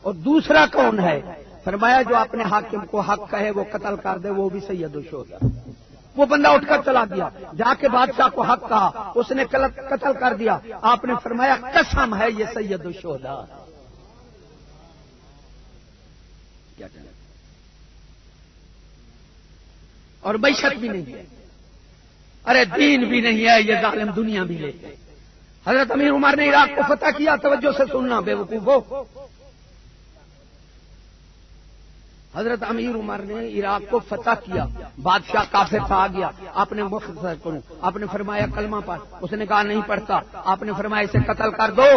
اور دوسرا کون ہے؟ فرمایا جو اپنے حاکم کو حق کہے وہ قتل کر دے وہ بھی سید الشہداء. وہ بندہ اٹھ کر چلا گیا، جا کے بادشاہ کو حق کہا، اس نے قتل کر دیا. آپ نے فرمایا قسم ہے یہ سید الشہداء. کیا کہنا؟ اور معیشت بھی نہیں ہے، ارے دین بھی نہیں ہے، یہ ظالم دنیا بھی لیتے ہیں. حضرت امیر عمر نے عراق کو فتح کیا، توجہ سے سننا بے وقوفو. حضرت امیر عمر نے عراق کو فتح کیا، بادشاہ کافر تھا، آ گیا. آپ نے مختصر کروں، آپ نے فرمایا کلمہ پڑھ. اس نے کہا نہیں پڑھتا. آپ نے فرمایا اسے قتل کر دو.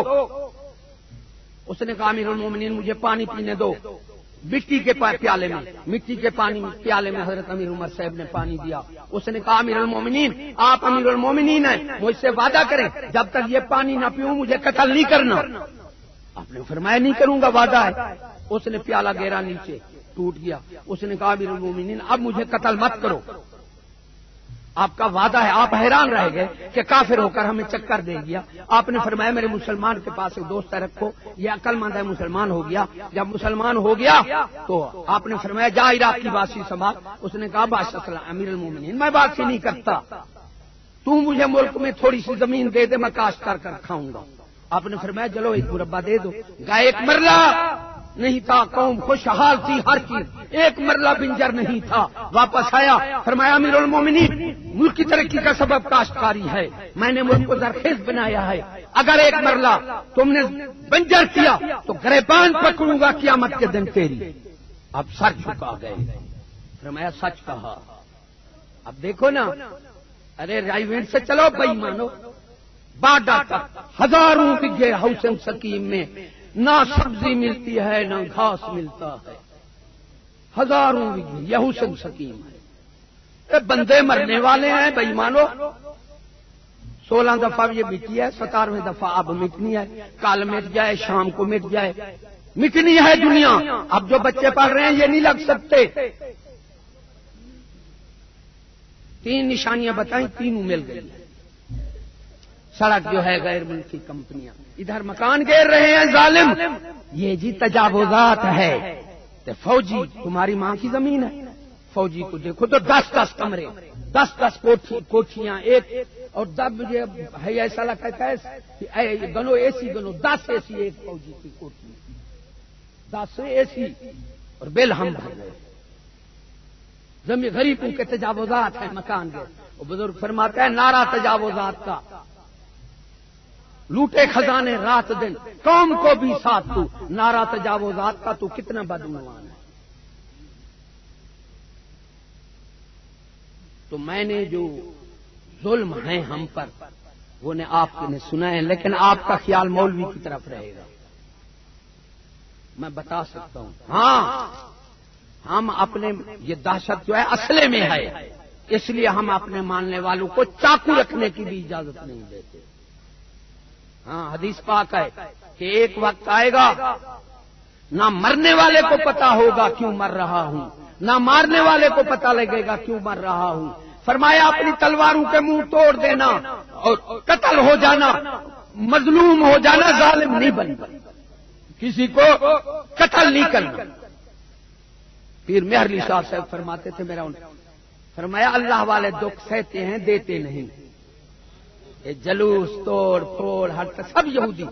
اس نے کہا امیر المومنین مجھے پانی پینے دو. مٹی کے پیالے میں، مٹی کے پانی پیالے میں حضرت امیر عمر صاحب نے پانی دیا. اس نے کہا امیر المومنین آپ امیر المومنین ہیں، مجھ سے وعدہ کریں جب تک یہ پانی نہ پیوں مجھے قتل نہیں کرنا. آپ نے فرمایا نہیں کروں گا، وعدہ ہے. اس نے پیالہ گیرا، نیچے ٹوٹ گیا. اس نے کہا امیر المومنین اب مجھے قتل مت کرو، آپ کا وعدہ ہے. آپ حیران رہ گئے کہ کافر ہو کر ہمیں چکر دے گیا. آپ نے فرمایا میرے مسلمان کے پاس ایک دوست رکھو، یہ عقل مند ہے، مسلمان ہو گیا. جب مسلمان ہو گیا تو آپ نے فرمایا جا عراق کی باسی سنبھال. اس نے کہا بادشاہ امیر المومنین میں باسی نہیں کرتا، تو مجھے ملک میں تھوڑی سی زمین دے دے، میں کاشت کر کھاؤں گا. آپ نے فرمایا چلو ایک مربع دے دو. گائے ایک مرلہ نہیں تھا، قوم خوشحال تھی، ہر چیز. ایک مرلہ بنجر نہیں تھا. واپس آیا، فرمایا امیر المومنین ملک کی ترقی کا سبب کاشتکاری ہے، میں نے ملک کو زرخیز بنایا ہے. اگر ایک مرلہ تم نے بنجر کیا تو گریبان پکڑوں گا قیامت کے دن تیری. اب سر جھکا گئے. فرمایا سچ کہا. اب دیکھو نا، ارے رائیوینٹ سے چلو بھائی مانو، باڈا تک ہزاروں بگھے ہاؤسنگ سکیم میں نہ سبزی ملتی ہے نہ گھاس ملتا ہے. ہزاروں بگھے یہ ہاؤسنگ سکیم ہے. بندے مرنے والے ہیں بھائی مانو. 16 دفعہ یہ مٹی ہے، 17ویں دفعہ اب مٹنی ہے. کل مٹ جائے، شام کو مٹ جائے، مٹنی ہے دنیا. اب جو بچے پڑھ رہے ہیں یہ نہیں لگ سکتے. 3 نشانیاں بتائیں، تینوں مل گئی. سڑک جو ہے غیر ملکی کمپنیاں، ادھر مکان گیر رہے ہیں ظالم، یہ جی تجاوزات ہے. فوجی تمہاری ماں کی زمین ہے، فوجی کو دیکھو تو 10 کمرے، 10 کوٹھیاں ایک. اور جب یہ ہے ایسا لگتا ہے گنو اے سی گنو 10 اے سی ایک فوجی کی کوٹھی، 10 اے سی اور بل ہم بھر رہے. زمین غریبوں کے تجاوزات ہیں، مکان گیر. وہ بزرگ فرماتا ہے نعرہ تجاوزات کا لوٹے خزانے رات دن، قوم کو بھی ساتھ تو، نعرہ تجاوزات کا تو کتنا بدعنوان ہے۔ تو میں نے جو ظلم ہیں ہم پر وہ نے آپ نے سنا ہے، لیکن آپ کا خیال مولوی کی طرف رہے گا۔ میں بتا سکتا ہوں، ہاں ہم اپنے یہ دہشت جو ہے اصلے میں ہے، اس لیے ہم اپنے ماننے والوں کو چاقو رکھنے کی بھی اجازت نہیں دیتے۔ ہاں حدیث پاک ہے کہ ایک وقت آئے گا نہ مرنے والے کو پتا ہوگا کیوں مر رہا ہوں، نہ مارنے والے کو پتا لگے گا کیوں مر رہا ہوں۔ فرمایا اپنی تلواروں کے منہ توڑ دینا اور قتل ہو جانا، مظلوم ہو جانا، ظالم نہیں بننا، کسی کو قتل نہیں کرنا۔ پیر مہرلی صاحب صاحب فرماتے تھے، میرا فرمایا اللہ والے دکھ سہتے ہیں دیتے نہیں، یہ جلوس توڑ پھوڑ ہر سب یہودی۔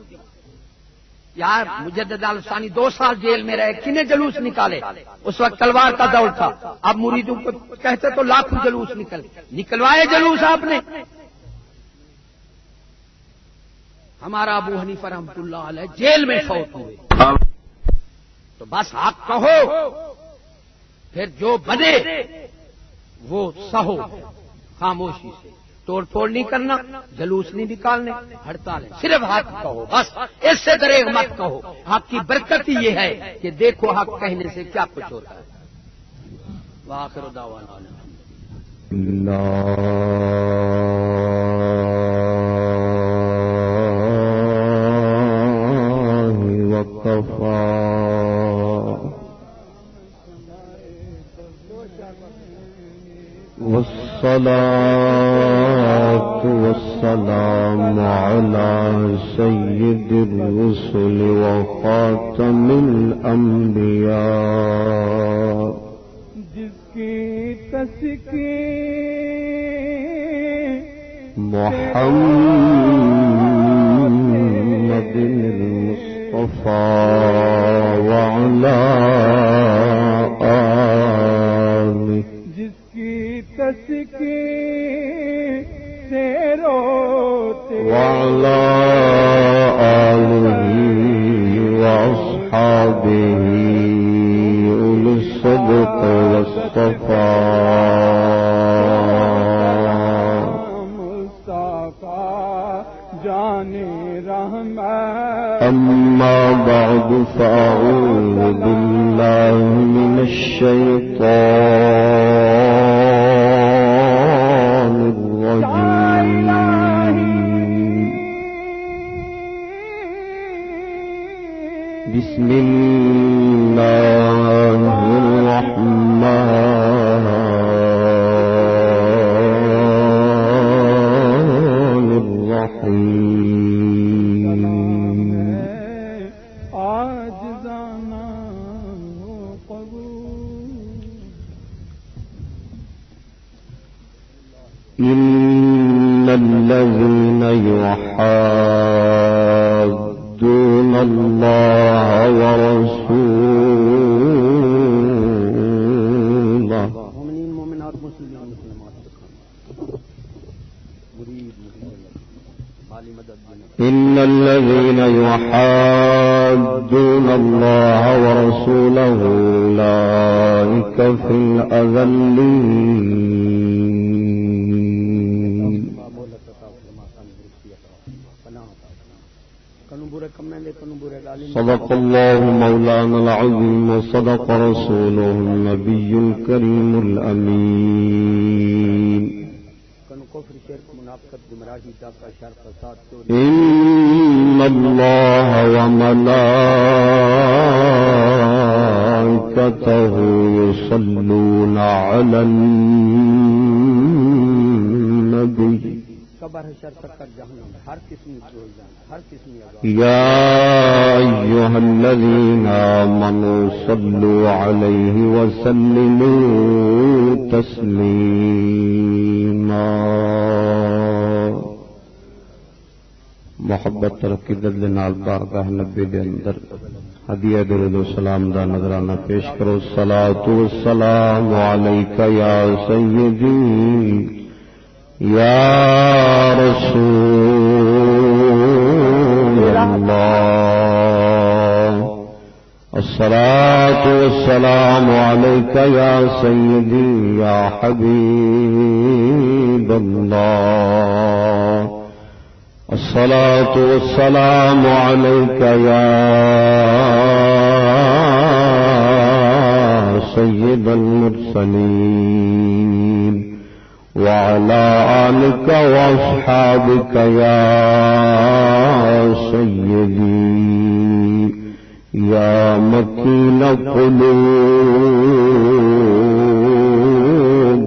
یار مجدد الثانی 2 سال جیل میں رہے، کنے جلوس نکالے؟ اس وقت تلوار کا دور تھا، اب مریدوں کو کہتے تو لاکھوں جلوس نکلوائے جلوس آپ نے۔ ہمارا ابو حنیفہ رحمۃ اللہ علیہ جیل میں فوت ہوئے، تو بس حق کہو، پھر جو بنے وہ سہو خاموشی سے، توڑ پھوڑ نہیں کرنا، جلوس نہیں نکالنے، ہڑتالیں، صرف حق کہو بس، اس سے دریغ مت کہو۔ حق کی برکت ہی یہ ہے کہ دیکھو حق کہنے سے کیا کچھ ہوتا ہے۔ وآخر دعوانا وكفى والصلاة والسلام على سيد الرسل وخاتم الأنبياء، جس کی تسکین محمد المصطفى وعلى آله، جس کی تسکین سے روتے وعلى آله وأصحابه أولي الصدق والصفاء، مصطفیٰ جان رحمت۔ أما بعد فأعوذ بالله من الشيطان الرجيم، بسم الله الرحمن الرحيم، عاجزانہ ہو قبول، إن الذين يحادون الله ورسوله، مومنین مومنات مسلمان مسلمات إن الذين يحادون الله ورسوله أولئك في الأذلين، صدق الله مولانا العظيم وصدق رسوله النبي الكريم الأمين، إن الله وملائكته يصلون على النبي، يا أيها الذين آمنوا صلوا عليه وسلموا تسليما۔ محبت ترقی دل نال بارگاہ نبی دے اندر ہدیہ درود و سلام دا نظرانہ پیش کرو۔ الصلاۃ والسلام علیک یا سیدی یا رسول الله الصلاة والسلام عليك يا سيدي يا حبيب الله الصلاة والسلام عليك يا سيد المرسلين وعلى آلك وأصحابك يا سيدي يا مكين قلوب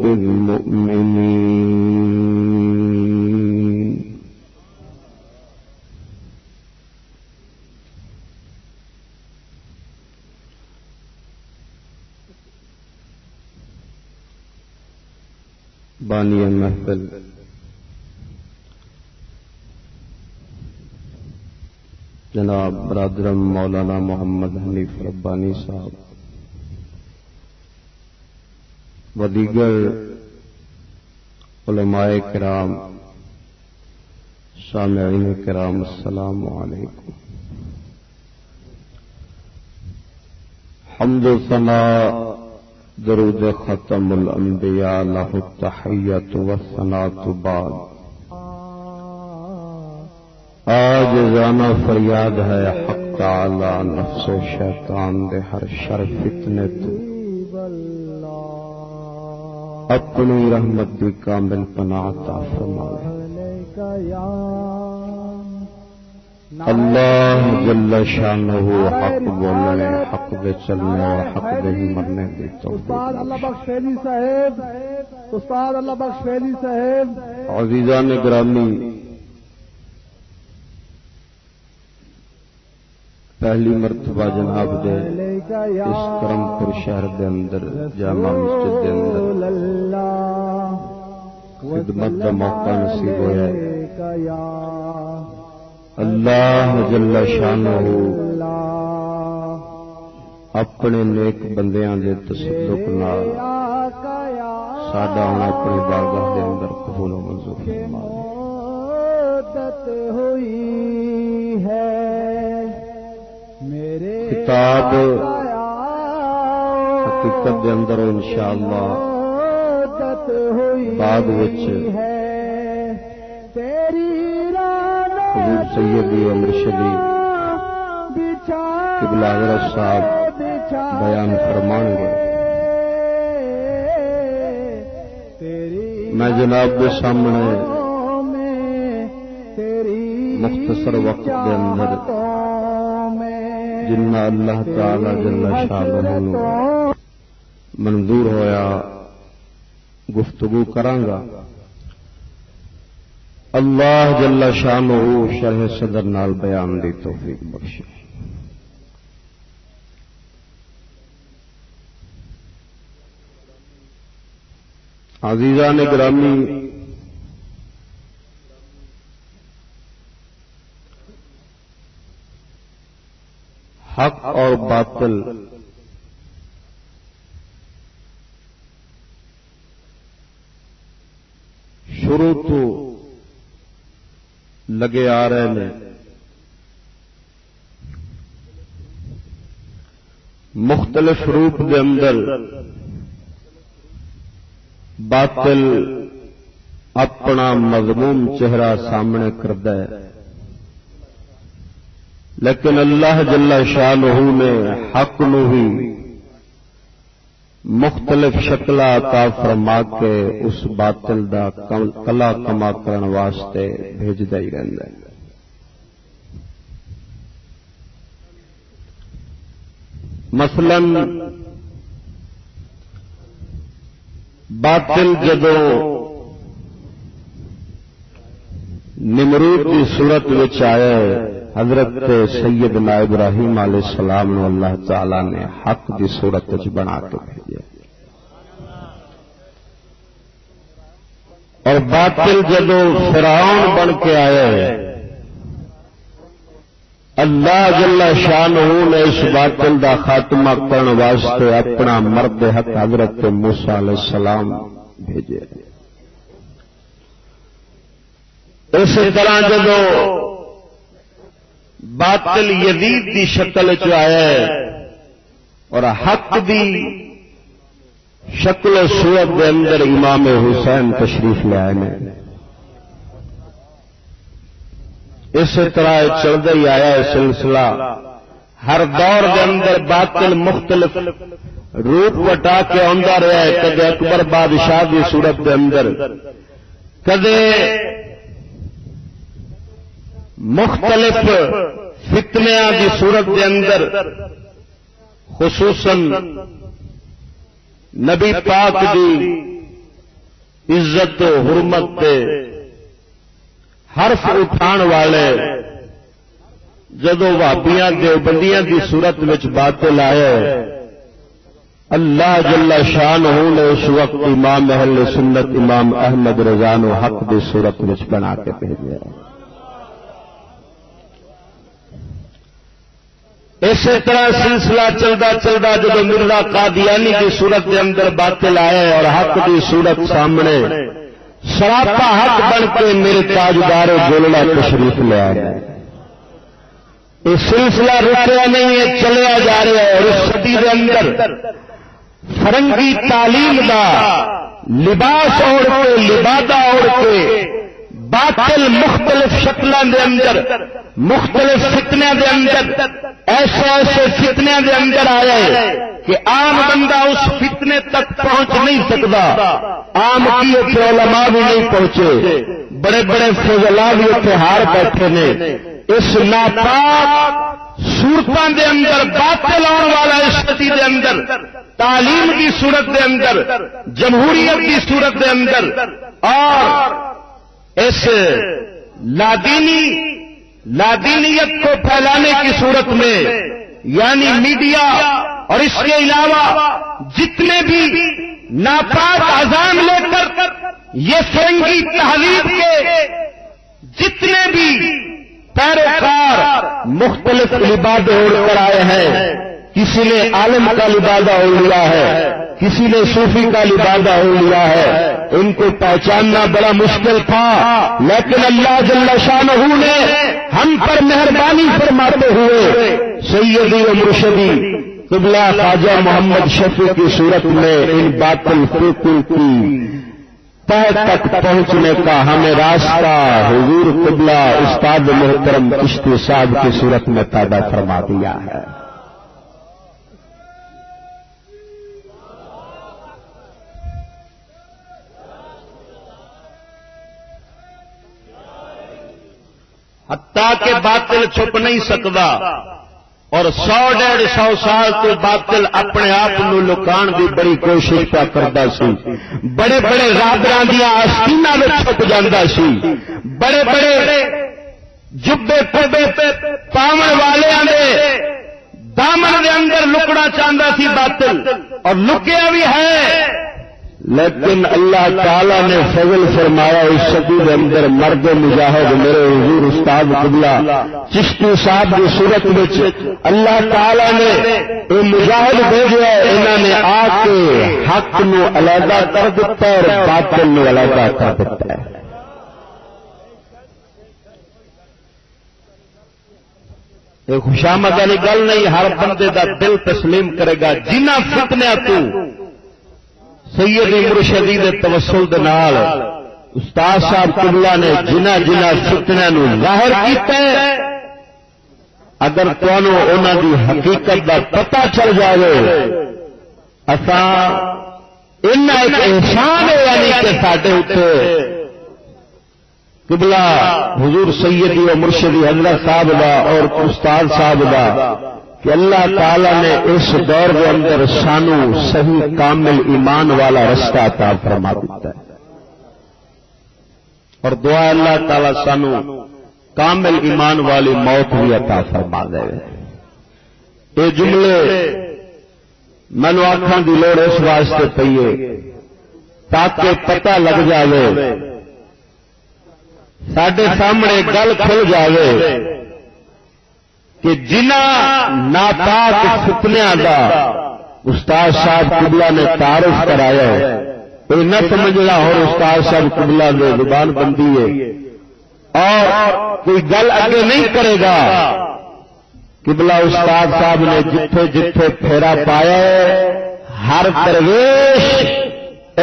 المؤمنين. بانی محفل جناب برادرم مولانا محمد حنیف ربانی صاحب و دیگر علماء کرام، سامعین کرام، السلام علیکم. حمد و ثناء درود ختم الانبیاء لہ التحیۃ والثناء بعد. عاجزانہ فریاد ہے حق تعالی نفس و شیطان دے ہر شر فتنے تو اپنی رحمت دی کامل پناہ عطا فرمائے. اللہ جل شانہ حق بولنے، حق دے چلنے اور حق دے ہی مرنے دی توفیق. استاد اللہ بخش فیلی صاحب، استاد اللہ بخش فیلی صاحب. عزیزان گرامی، پہلی مرتبہ جناب دے اس کرم پور شہر دے اندر جامع مسجد دے اندر خدمت کا موقع نصیب ہوا ہے. اللہ جل شانہ اپنے نیک بندیاں دے تصدق نال ساڈا آنا اپنی بارگاہ دے اندر قبول و منظور فرمائے. کتاب حقیقت دے اندر انشاءاللہ بعد وچ حضور سیدی و مرشدی قبلہ حضرت صاحب بیان فرمان گے. میں جناب کے سامنے مختصر وقت کے اندر جنہ اللہ تعالی جل شانہ منظور ہویا گفتگو کرانگا. اللہ جل شانہ شرح صدر نال بیان دی توفیق بخشے. عزیزان گرامی، حق اور باطل شروع تو لگے آ رہے ہیں. مختلف روپ دے اندر باطل اپنا مذموم چہرہ سامنے کردا ہے، لیکن اللہ جل شانہ نے حق نو ہی مختلف شکل عطا فرما کے اس باطل دا کلا کما کرن واسطے بھیجدا ہی رہندا ہے. مثلا باطل جدو نمرود کی صورت وچ آیا ہے، حضرت سیدنا ابراہیم علیہ السلام نے اللہ تعالی نے حق کی صورت وچ بنا کے بھیجا، اور باطل جدو فرعون بن کے آیا ہے، اللہ جل شانہ نے اس باطل دا خاتمہ کرنے واسطے اپنا مرد حق حضرت موسیٰ علیہ السلام بھیجے. اس طرح جدو باطل یزید دی شکل چ آیا ہے اور حق دی شکل و صورت دے اندر امام حسین تشریف لے آئے ہیں. اس طرح چلتا ہی آیا ہے سلسلہ. ہر دور دے اندر باطل مختلف روپ وٹا کے آندا رہا ہے. کدے اکبر بادشاہ دی صورت دے اندر، کدے مختلف فتنیاں دی صورت دے اندر، خصوصاً نبی پاک دی عزت و حرمت تے حرف اٹھان والے جدو وہابیاں دیوبندیاں دی صورت وچ باطل آئے، اللہ جل شانہ نے اس وقت امام اہل سنت امام احمد رضا نو حق دی صورت وچ بنا کے بھیجا. اسی طرح سلسلہ چلتا چلتا جب مرزا قادیانی کی صورت کے اندر باطل آئے اور حق کی صورت سامنے سراپا حق بن کے میرے تاجدار گولڑا تشریف لے آئے. یہ سلسلہ رکیا نہیں ہے، چلیا جا رہا ہے. اور اس صدی کے اندر فرنگی تعلیم دا لباس اوڑھ کے لبادہ اوڑھ کے باطل مختلف شکلوں دے اندر مختلف فتنوں دے اندر ایسے ایسے فتنوں دے اندر آئے کہ عام بندہ اس فتنے تک پہنچ نہیں سکتا. عام کی علماء بھی نہیں پہنچے، بڑے بڑے فضلاء بھی اتنے ہار بیٹھے نے. اس ناپاک صورتوں دے اندر باطل آنے والا اس صدی دے اندر تعلیم کی صورت دے اندر جمہوریت کی صورت دے اندر اور اس لادینیت کو پھیلانے کی صورت میں، یعنی میڈیا اور اس کے علاوہ جتنے بھی ناپاک اذان لے کر یہ فرنگی تہذیب کے جتنے بھی پیروکار مختلف لبادے اوڑھ کر آئے ہیں، کسی نے عالم کا لبادہ اوڑھ لیا ہے، کسی نے صوفی کا لبادہ اوڑھ لیا ہے. ان کو پہچاننا بڑا مشکل تھا، لیکن اللہ جل شانہ نے ہم پر مہربانی فرماتے ہوئے سیدی و مرشدی قبلہ خواجہ محمد شفیع کی صورت میں ان باطل فکر کی تہ تک پہنچنے کا ہمیں راستہ حضور قبلہ استاد محترم چشتی صاحب کی صورت میں پیدا فرما دیا ہے. حتیٰ کہ باطل چھپ نہیں سکتا اور 100-150 سال تو باطل اپنے آپ لکان کی بڑی کوشش پہ کرتا سی. بڑے بڑے رادراں دیا آستیناں وچ چھپ جاندا سی. بڑے بڑے جبے پردے پاون والیاں دے دامن دے اندر لکڑا چاہتا سی باطل، اور لکیا بھی ہے. لیکن اللہ تعالی نے فضل فرمایا اس صدی کے اندر مرد مجاہد میرے حضور استاد قبلہ چشتی صاحب کی صورت میں اللہ تعالی نے یہ مجاہد بھیجا. انہوں نے آ کے حق نو علیحدہ کر دیتا ہے اور باطل نو علیحدہ کر دیتا ہے. یہ خوشامد والی گل نہیں، ہر بندے دا دل تسلیم کرے گا. جنہ فتنہ تو سیدی مرشدی دے توسل دے نال استاد صاحب قبلہ نے جنہ جنہ فتنہ نو ظاہر کیتا ہے، اگر تانوں انہاں دی حقیقت دا پتہ چل جائے اساں ایک احسان ہے، یعنی کہ ساڈے اوتے قبلہ حضور سیدی و مرشدی حضرت صاحب دا اور استاد صاحب دا کہ اللہ تعالی نے اس دور کے اندر سانو صحیح کامل ایمان والا رستہ عطا فرما دیتا ہے. اور دعا اللہ تعالی سانو کامل ایمان والی موت بھی عطا فرما دے. یہ جملے مینو آنکھاں دی لوڑ اس واسطے پئی ہے تاکہ پتہ لگ جائے، ساڈے سامنے گل کھل جائے کہ جنہ ناپاک فتنیاں دا استاد صاحب قبلہ نے تعارف کرایا ہے، یہ نہ سمجھنا اور استاد صاحب قبلہ نے زبان بندی ہے اور کوئی گل اگے نہیں کرے گا قبلہ استاد صاحب نے جتھے جتھے پھیرا پایا ہے ہر درویش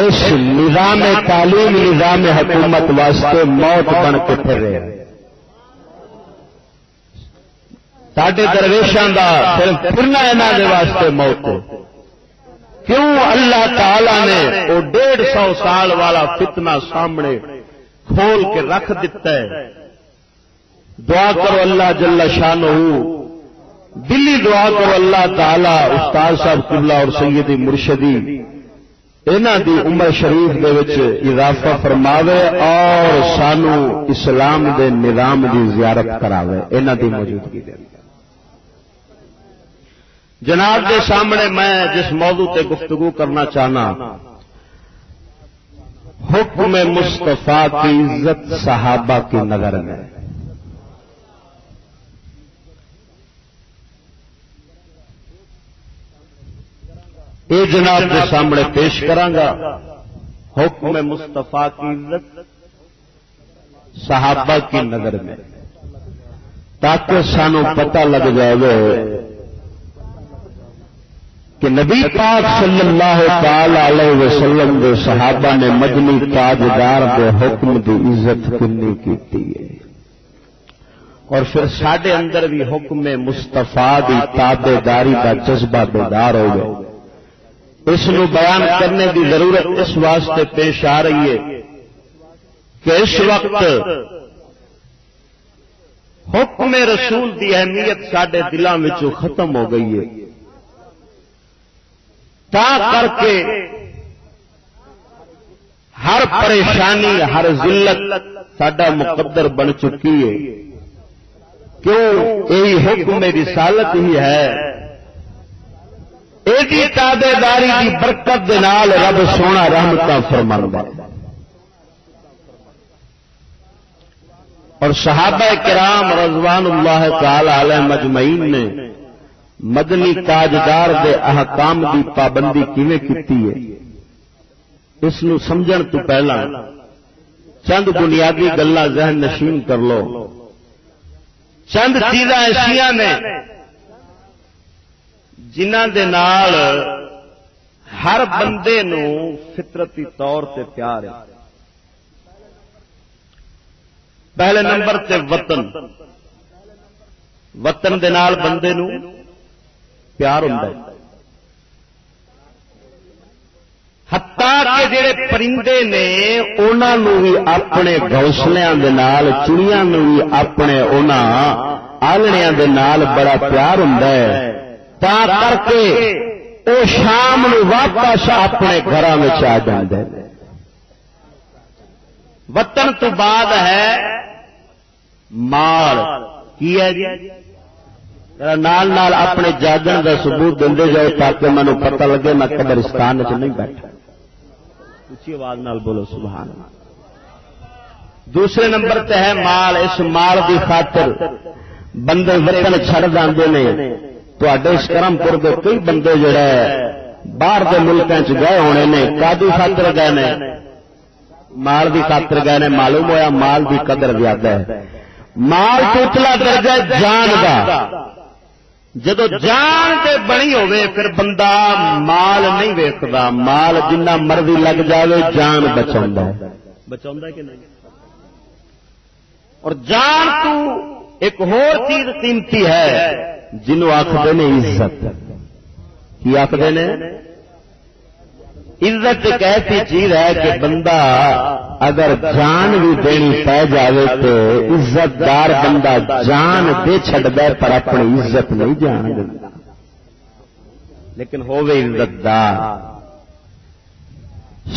اس نظام تعلیم نظام حکومت واسطے موت بن کے پھر رہے ہیں. ساڈے درویشاں دا صرف پھرنا انہاں دے واسطے موت ہے. کیوں؟ اللہ تعالی نے وہ 150 سال والا فتنہ سامنے کھول کے رکھ دیتا ہے. دعا کرو اللہ جل شانہ، دلی دعا کرو اللہ تعالی استاد صاحب قبلہ اور سیدی مرشدی انہاں دی عمر شریف دے وچ اضافہ فرماوے اور سانو اسلام دے نظام دی زیارت کراوے انہاں دی موجودگی دے. جناب کے سامنے میں جس موضوع تے گفتگو کرنا چاہنا، حکم مصطفیٰ کی عزت صحابہ کی نظر میں. یہ جناب کے سامنے پیش کرانگا حکم مصطفیٰ کی عزت صحابہ کی نظر میں، تاکہ سانو پتہ لگ جائے کہ نبی پاک صلی اللہ تعالی علیہ وسلم دے صحابہ نے مدنی تاجدار دے حکم دی عزت کنی کیتی ہے، اور پھر ساڈے اندر بھی حکم مصطفیٰ دی تابع داری کا جذبہ بیدار ہو گئے. اس نو بیان کرنے کی ضرورت اس واسطے پیش آ رہی ہے کہ اس وقت حکم رسول دی اہمیت ساڈے دلاں وچوں ختم ہو گئی ہے. تا کر کے ہر پریشانی ہر ذلت ساڈا مقدر بن چکی ہے. کیوں؟ یہی حکم رسالت ہی ہے. ایڈی تابع داری کی برکت دے نال رب سونا رحمتاں فرماندا ہے. اور صحابہ کرام رضوان اللہ تعالی علیہم اجمعین نے مدنی تاجدار دے احکام دی پابندی کیویں کیتی ہے، اس نو سمجھن تو پہلا چند بنیادی گلاں ذہن نشین کر لو. چند چیزاں ایسیاں نے جنہاں دے نال ہر بندے نو فطرتی طور تے پیار ہے. پہلے نمبر تے وطن. وطن دے نال بندے نو پیار ہوندا ہے. حتیٰ کہ جڑے پرندے نے انہاں نو بھی اپنے گھونسلیاں دے نال، چڑیاں نو بھی اپنے انہاں آلڑیاں دے نال بڑا پیار ہوندا ہے. تا کر کے او شام نو واپس اپنے گھراں وچ آ جاندے. وطن تو بعد ہے مال. کی ہے جی؟ نال نال اپنے جاگن کا ثبوت دے جاؤ تاکہ مینو پتہ لگے میں قبرستان چ نہیں بیٹھا. اچھی آواز نال بولو سبحان اللہ. دوسرے نمبر تے ہے مال. اس مال کی خاطر بندے وطن چھڑ جاندے نے. تواڈے اس کرم پور کے کئی بندے جڑے باہر کے ملکوں چ گئے ہونے نے، کادی خاطر گئے نے؟ مال کی خاطر گئے نے. معلوم ہویا مال کی قدر زیادہ ہے. مال تو اتلا درجہ جان کا. جدو جان تے بنی ہوئے پھر بندہ مال نہیں ویکھدا. مال جنہ مرضی لگ جاوے جان بچاوندا ہے. بچاوندا ہے کہ نہیں؟ اور جان تو ایک اور چیز قیمتی ہے جنوں آخدے نے عزت. کی آخدے نے؟ عزت ایک ایسی چیز ہے کہ بندہ اگر جان بھی دینی پہ جاوے تو عزت دار بندہ جان دے چھڈدا ہے پر اپنی عزت نہیں جان دیندا. لیکن ہووے عزت دار.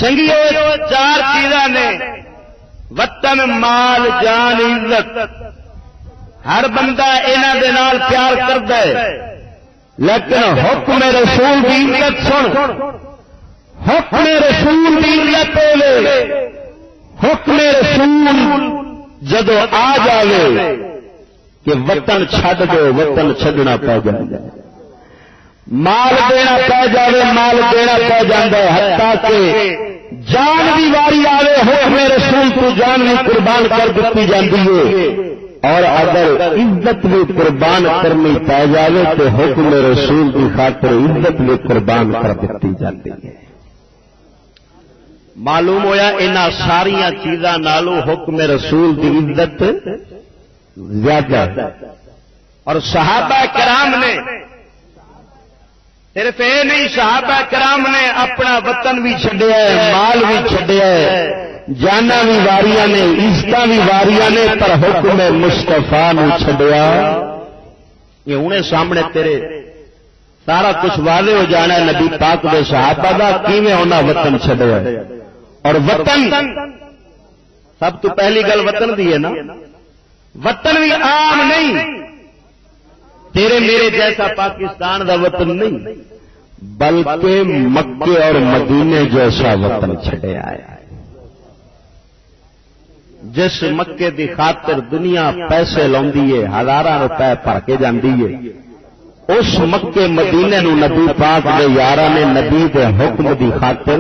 سنگیو چار چیزاں نے: وطن، مال، جان، عزت. ہر بندہ انہاں دے نال پیار کردا ہے. لیکن حکم رسول دی عزت سن. حکم رسول دی عزت ہوے. حکم رسول جدو آ جاوے کہ وطن چھڈ دو، وطن چھڈنا پہ جائے. مال دینا پہ جائے، مال دینا پہ جاتا ہے. حتیٰ کہ جان بھی واری آوے حکم رسول تو جان بھی قربان کر دیتی جاتی ہے، اور اگر عزت بھی قربان کرنی پی جائے تو حکم رسول کی خاطر عزت بھی قربان کر دیتی جاتی ہے۔ معلوم ہویا انہاں ساریاں چیزاں نالوں حکم رسول کی عزت زیادہ ہے۔ اور صحابہ کرام نے صرف یہ نہیں، صحابہ کرام نے اپنا وطن بھی چھڈیا ہے، مال بھی چھڈیا ہے، جانا بھی واریاں نے، عزت بھی واریاں نے، پر حکم مصطفیٰ نے چھڈیا۔ یہ ہنے سامنے تیرے سارا کچھ واضح ہو جانا ہے نبی پاک دے صحابہ دا کیویں انہاں وطن چھڈیا ہے۔ اور وطن سب تو پہلی گل وطن دی ہے نا، وطن بھی عام نہیں، تیرے میرے جیسا پاکستان دا وطن نہیں، بلکہ مکے اور مدینے جیسا وطن چھڈیا ہے۔ جس مکے دی خاطر دنیا پیسے لاندی ہے، ہزاراں روپے بھر کے جاندی ہے، اس مکے مدینے نو نبی پاک دے یاراں نے نبی دے حکم دی خاطر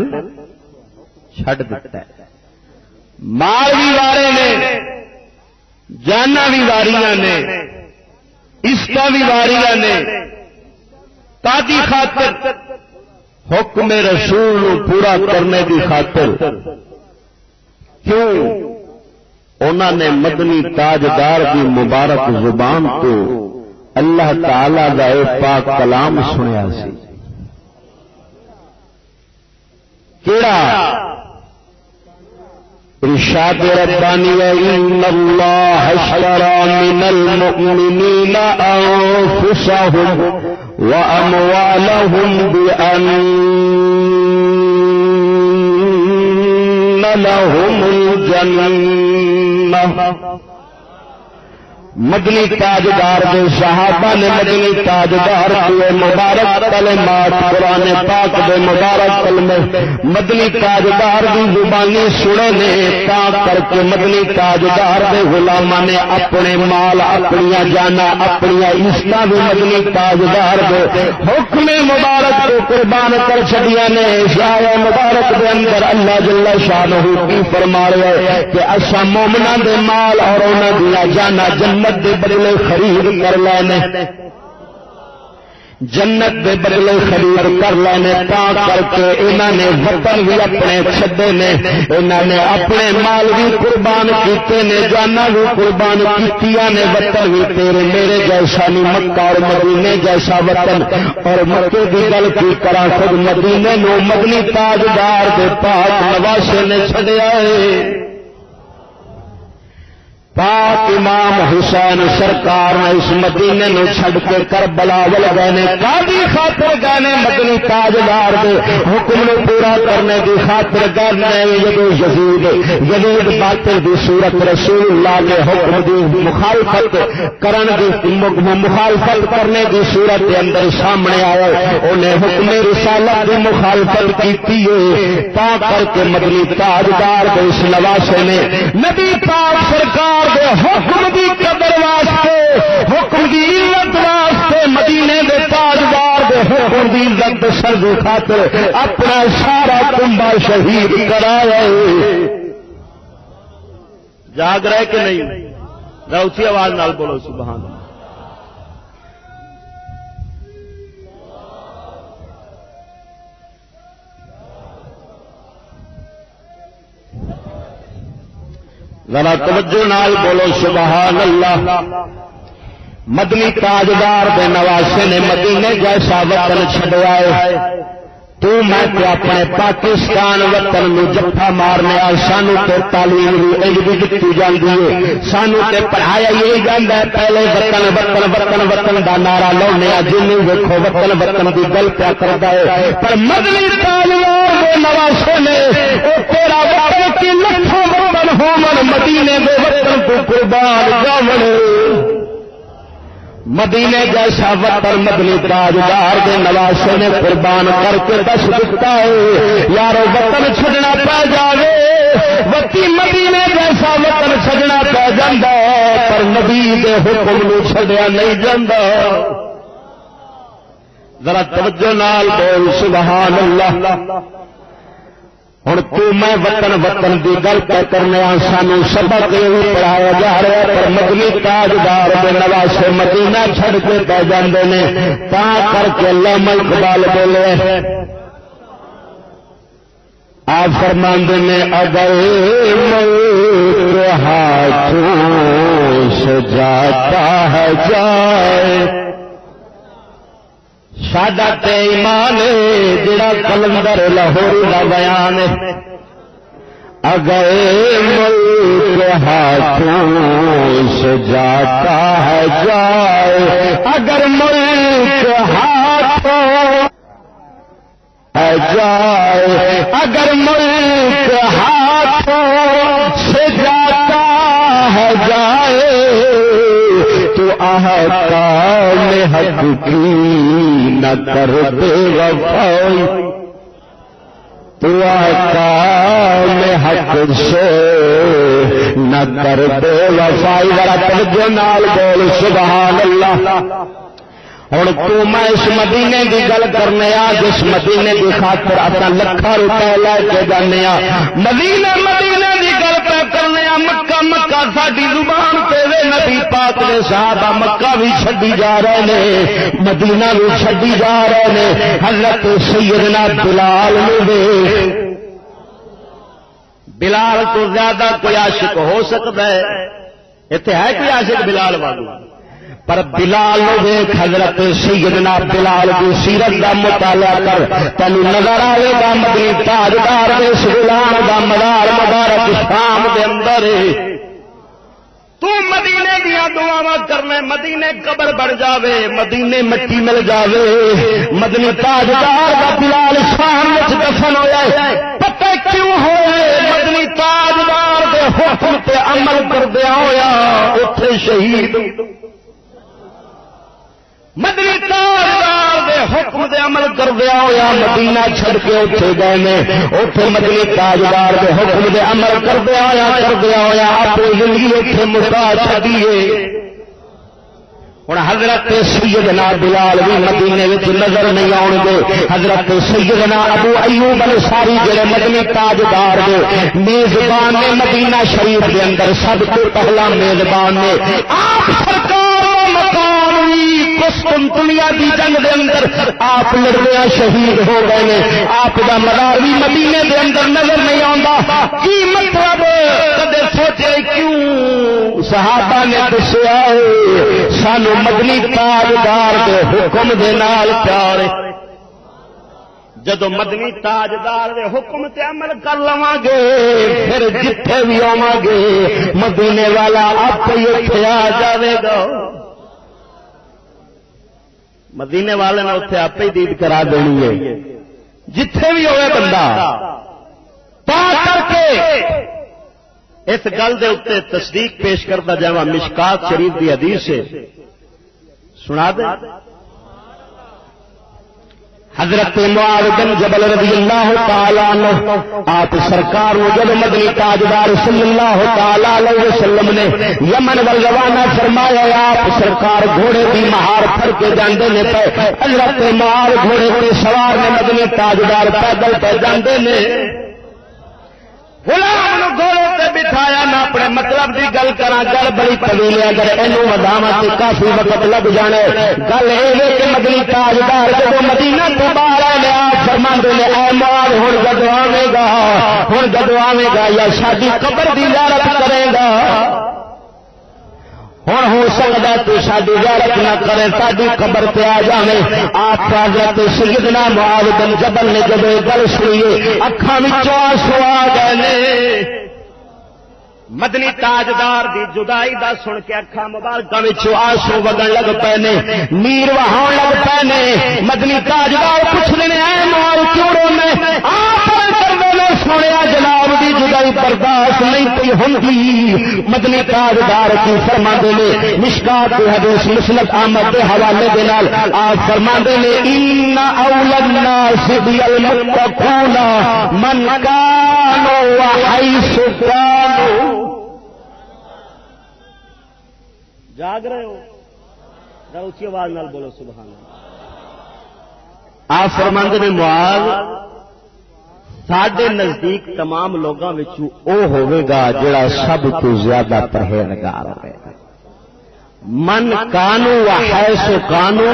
چھڈ دیتا ہے۔ مال بھی وارے نے، جانا بھی واریاں نے، عزت بھی واریاں نے، تادی خاطر حکم رسول نو پورا کرنے دی خاطر۔ کیوں؟ انہوں نے مدنی تاجدار کی مبارک زبان تو اللہ تعالی دا اے پاک کلام سنیا سی۔ کیڑا؟ ارشاد ربانی ان اللہ اشترى من المؤمنین انفسهم واموالهم بان لهم الجنہ۔ مدنی تاجدار دے صحابہ نے مدنی تاجدار کے مبارک کلمات قرآن پاک دے مبارک کلمے مدنی تاجدار دی زبانی سنے نے، تا کر کے مدنی تاجدار دے غلاماں نے اپنے مال، اپنی جانا، اپنی عزتاں بھی مدنی تاجدار دے حکم مبارک کو قربان کر چھڈیاں نے۔ شاہ مبارک دے اندر اللہ جل شانہ کی فرما رہا ہے کہ اساں مومناں دے مال اور انہاں دی جانا جنت دے بدلے خرید کر لینے، جنت دے بدلے خرید کر لینے، تا کر کے انہاں نے وطن بھی اپنے چھڈے نے، انہاں نے اپنے مال بھی قربان کیتے نے، جانا بھی قربان کیتیاں نے، وطن بھی تیرے میرے جیسا نہیں، مکہ اور مدینے جیسا وطن۔ اور مکے دی گل کی کرا خود مدینے نو مدنی تاجدار دے پاک نواسے نے چھڈیا ہے۔ پاک امام حسین سرکار نے اس مدینے نو چھڈ کے کربلا ول گئے نے، کادی خاطر گئے نے؟ مدنی تاجدار دے حکم نو پورا کرنے دی خاطر گئے نے۔ جدو یزید باطل دی صورت رسول اللہ کے حکم دی مخالفت کرن دی مخالفت کرنے دی صورت کے اندر سامنے آیا، انہیں حکم رسالت دی مخالفت کیتی ہے، تا کر کے مدنی تاجدار دے اس نواسے نے نبی پاک سرکار حکم دی قدر واسطے، حکم دی عزت واسطے، مدینے دے تاجدار دے حکم دی عزت سر خاطر اپنا سارا کنبا شہید کرایا۔ جاگ رہے کہ نہیں؟ ذرا اونچی آواز نال بولو سبحان اللہ۔ ذرا توجہ نال بولو سبحان اللہ۔ مدنی تاجدار دے نواسے نے مدینے جیسا وطن چھڈیا ہے، تو میں تے اپنے پاکستان وطن نو جفا مارنے آ، سانو تے تعلیم بھی انج دتی جاندی ہے، سانو تے پڑھایا یہی جاندا ہے، پہلے وطن وطن وطن وطن دا نعرہ لاؤنے آ، جنوں ویکھو وطن وطن دی گل پیا کردا ہے، پر مدنی تاجدار دے نواسے نے او تیرا وطن کی لکھوں وطن ہومن مدینے دے وطن کو قربان جاون۔ مدینے جیسا وطن مدنی تاجدار دے نواسے نے قربان کر کے دس دیتا ہے، یارو وطن چھڈنا پہ جاوے، وطی مدینے جیسا وطن چھڈنا پہ جاندا، پر نبی دے حکم نو چھڈیا نہیں جاندا۔ ذرا توجہ نال بول سبحان اللہ۔ ہوں تو میں وطن وطن کی گل کرنے سانو سبق یہ پڑھایا جا رہا ہے، پر مدنی تاجدار کے نواسے مدینہ چھڑ کے پہ جاندے نے، تا کر کے علامہ اقبال بولے آپ فرماندے نے اگر ملک ہاتھوں سے جاتا ہے جائے سادہ تے ایمان جڑا کلندر لاہوری کا بیان اگر ملک ہاتھوں سے جاتا ہے جائے اگر ملک ہاتھوں جائے اگر ملک ہاتھوں سے جاتا ہے جائے تو احکام حق کی نہ کر دے وفائی تو احکام حق سے نہ کر دے وفائی ذرا توجہ نال بول سبحان اللہ۔ ہوں تو میں اس مدینے کی گل کرنے جس مدینے کی خاطر اپنا لکھاں روپے لے کے جانے مدینے مدینے کی گل پہ کرنے مکہ مکہ ساری زبان پہ نبی پاک نے صحابہ مکہ بھی چھڈی جا رہے ہیں مدینہ بھی چھڈی جا رہے ہیں۔ حضرت سیدنا بلال نے بلال تو زیادہ کوئی عاشق ہو سکتا ہے؟ اتنے ہے کوئی عاشق بلال والا؟ پر بلال دیکھ حضرت سیدنا بلال کی سیرت کا مطالعہ کر تینوں نظر آئے گا مدنی تاجدار اس غلام کا مدار مبارک شام کے اندر تو مدینے دیا دعاواں کرنے مدینے قبر بڑھ جاوے مدینے مٹی مل جاوے مدنی تاجدار کا بلال شام میں دفن ہویا ہے پتہ کیوں ہوئے مدنی تاجدار کے حکم تے عمل کردیا ہویا اوتھے شہید مدنی تاجدار دے حکم دے عمل کردیا ہویا مدینہ چھڑ کے اوتھے گئے نے اوتھے مدنی تاجدار دے حکم دے عمل کردیا ہویا اپنی زندگی اوتھے مکا چھڈیے۔ ہن حضرت سیدنا بلال بھی مدینے وچ نظر نہیں آؤ گے۔ حضرت سیدنا ابو ایوب انصاری جڑے مدنی تاجدار دے میزبان نے مدینہ شریف دے اندر سب تو پہلا میزبان نے آپ سرکار قسطنطنیہ کی جنگ دے اندر آپ لڑدیا شہید ہو گئے ہیں۔ آپ کا مزار بھی مدینے دے اندر نظر نہیں آتا کی مطلب کدے سوچے کیوں صحابہ نے دسیا سانو مدنی تاجدار دے حکم دے نال پیار جدو مدنی تاجدار دے حکم تے عمل کر لواں گے پھر جتھے بھی آواں گے مدینے والا آپ ہی اتنے آ جاوے گا مدینے والے نے اتنے آپ ہی دید کرا دینی ہے جتھے بھی ہوئے بندہ تا کر کے اس گل دے اتنے تصدیق پیش کرتا جاواں مشکات شریف دی حدیث سے سنا دے حضرت معاذ بن جبل رضی اللہ تعالی عنہ آپ سرکار وہ جب مدنی تاجدار صلی اللہ تعالی علیہ وسلم نے یمن ول روانہ فرمایا آپ سرکار گھوڑے کی مہار پھڑ کے جاندے نے پے حضرت معاذ گھوڑے کے سوار نے مدنی تاجدار پیدل پہ جاندے نے غلام گھوڑے تے بٹھایا نہ اپنے مطلب دی گل کراں گل بڑی طویل ہے اگر اینو وداواں تے کافی وقت لگ جانے گل اے کہ مدنی تاجدار جب مدینہ تو باہر آئے آپ فرماندے نے اے معاذ ہن جدوں آویں گا یا شادی قبر دی زیارت کرے گا ہوں ہو سکتا تو ساری زیارت نہ کرے ساری قبر پہ آ جائے آپ حضرت سیدنا معاذ بن جبل نے جب گل سنی اکھاں وچوں آنسو آ گئے مدنی تاجدار دی جدائی دا سن کے اکھاں مبارکاں وچوں آنسو وگن لگ پے نے نیر وہاون لگ پے نے مدنی تاجدار پوچھنے نے اے معاذ کیوں رونے آپ کردے نے سنیا جناب دی جدائی برداشت نہیں پئی ہوندی مدنی تاجدار کی فرماندے نے مشکات کی حدیث مسند احمد کے حوالے دے نال آپ فرماندے نے ان اول الناس بالمتقون من كانوا وحيث كانوا جاگ رہے ہو ذرا اونچی آواز نال بولو سبحان اللہ آپ فرماندے نے معاذ ساڈے نزدیک تمام لوگوں وچوں او ہوے گا جڑا سب تو زیادہ پرہیزگار ہوے گا. من کانو و حیث کانو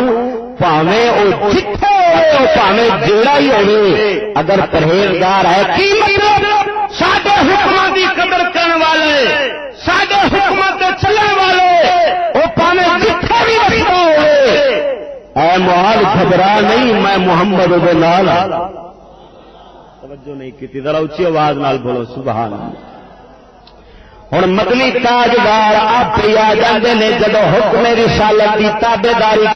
پاویں او جتھے ہوے او پاویں جیڑا ہی ہوے اگر پرہیزگار ہے کی مطلب ساڈے حکماں دی قدر کرن والے ساڈے حکماں تے چلن والے او پاویں جتھے بھی رہندا ہوے اے معاذ گھبرا نہیں میں محمد دے نال توجہ نہیں کیتی ذرا اونچی آواز نال بولو سبحان اللہ. ہن مدنی تاجدار آپ آ جاندے نے جدوں حکم رسالت دی تابعداری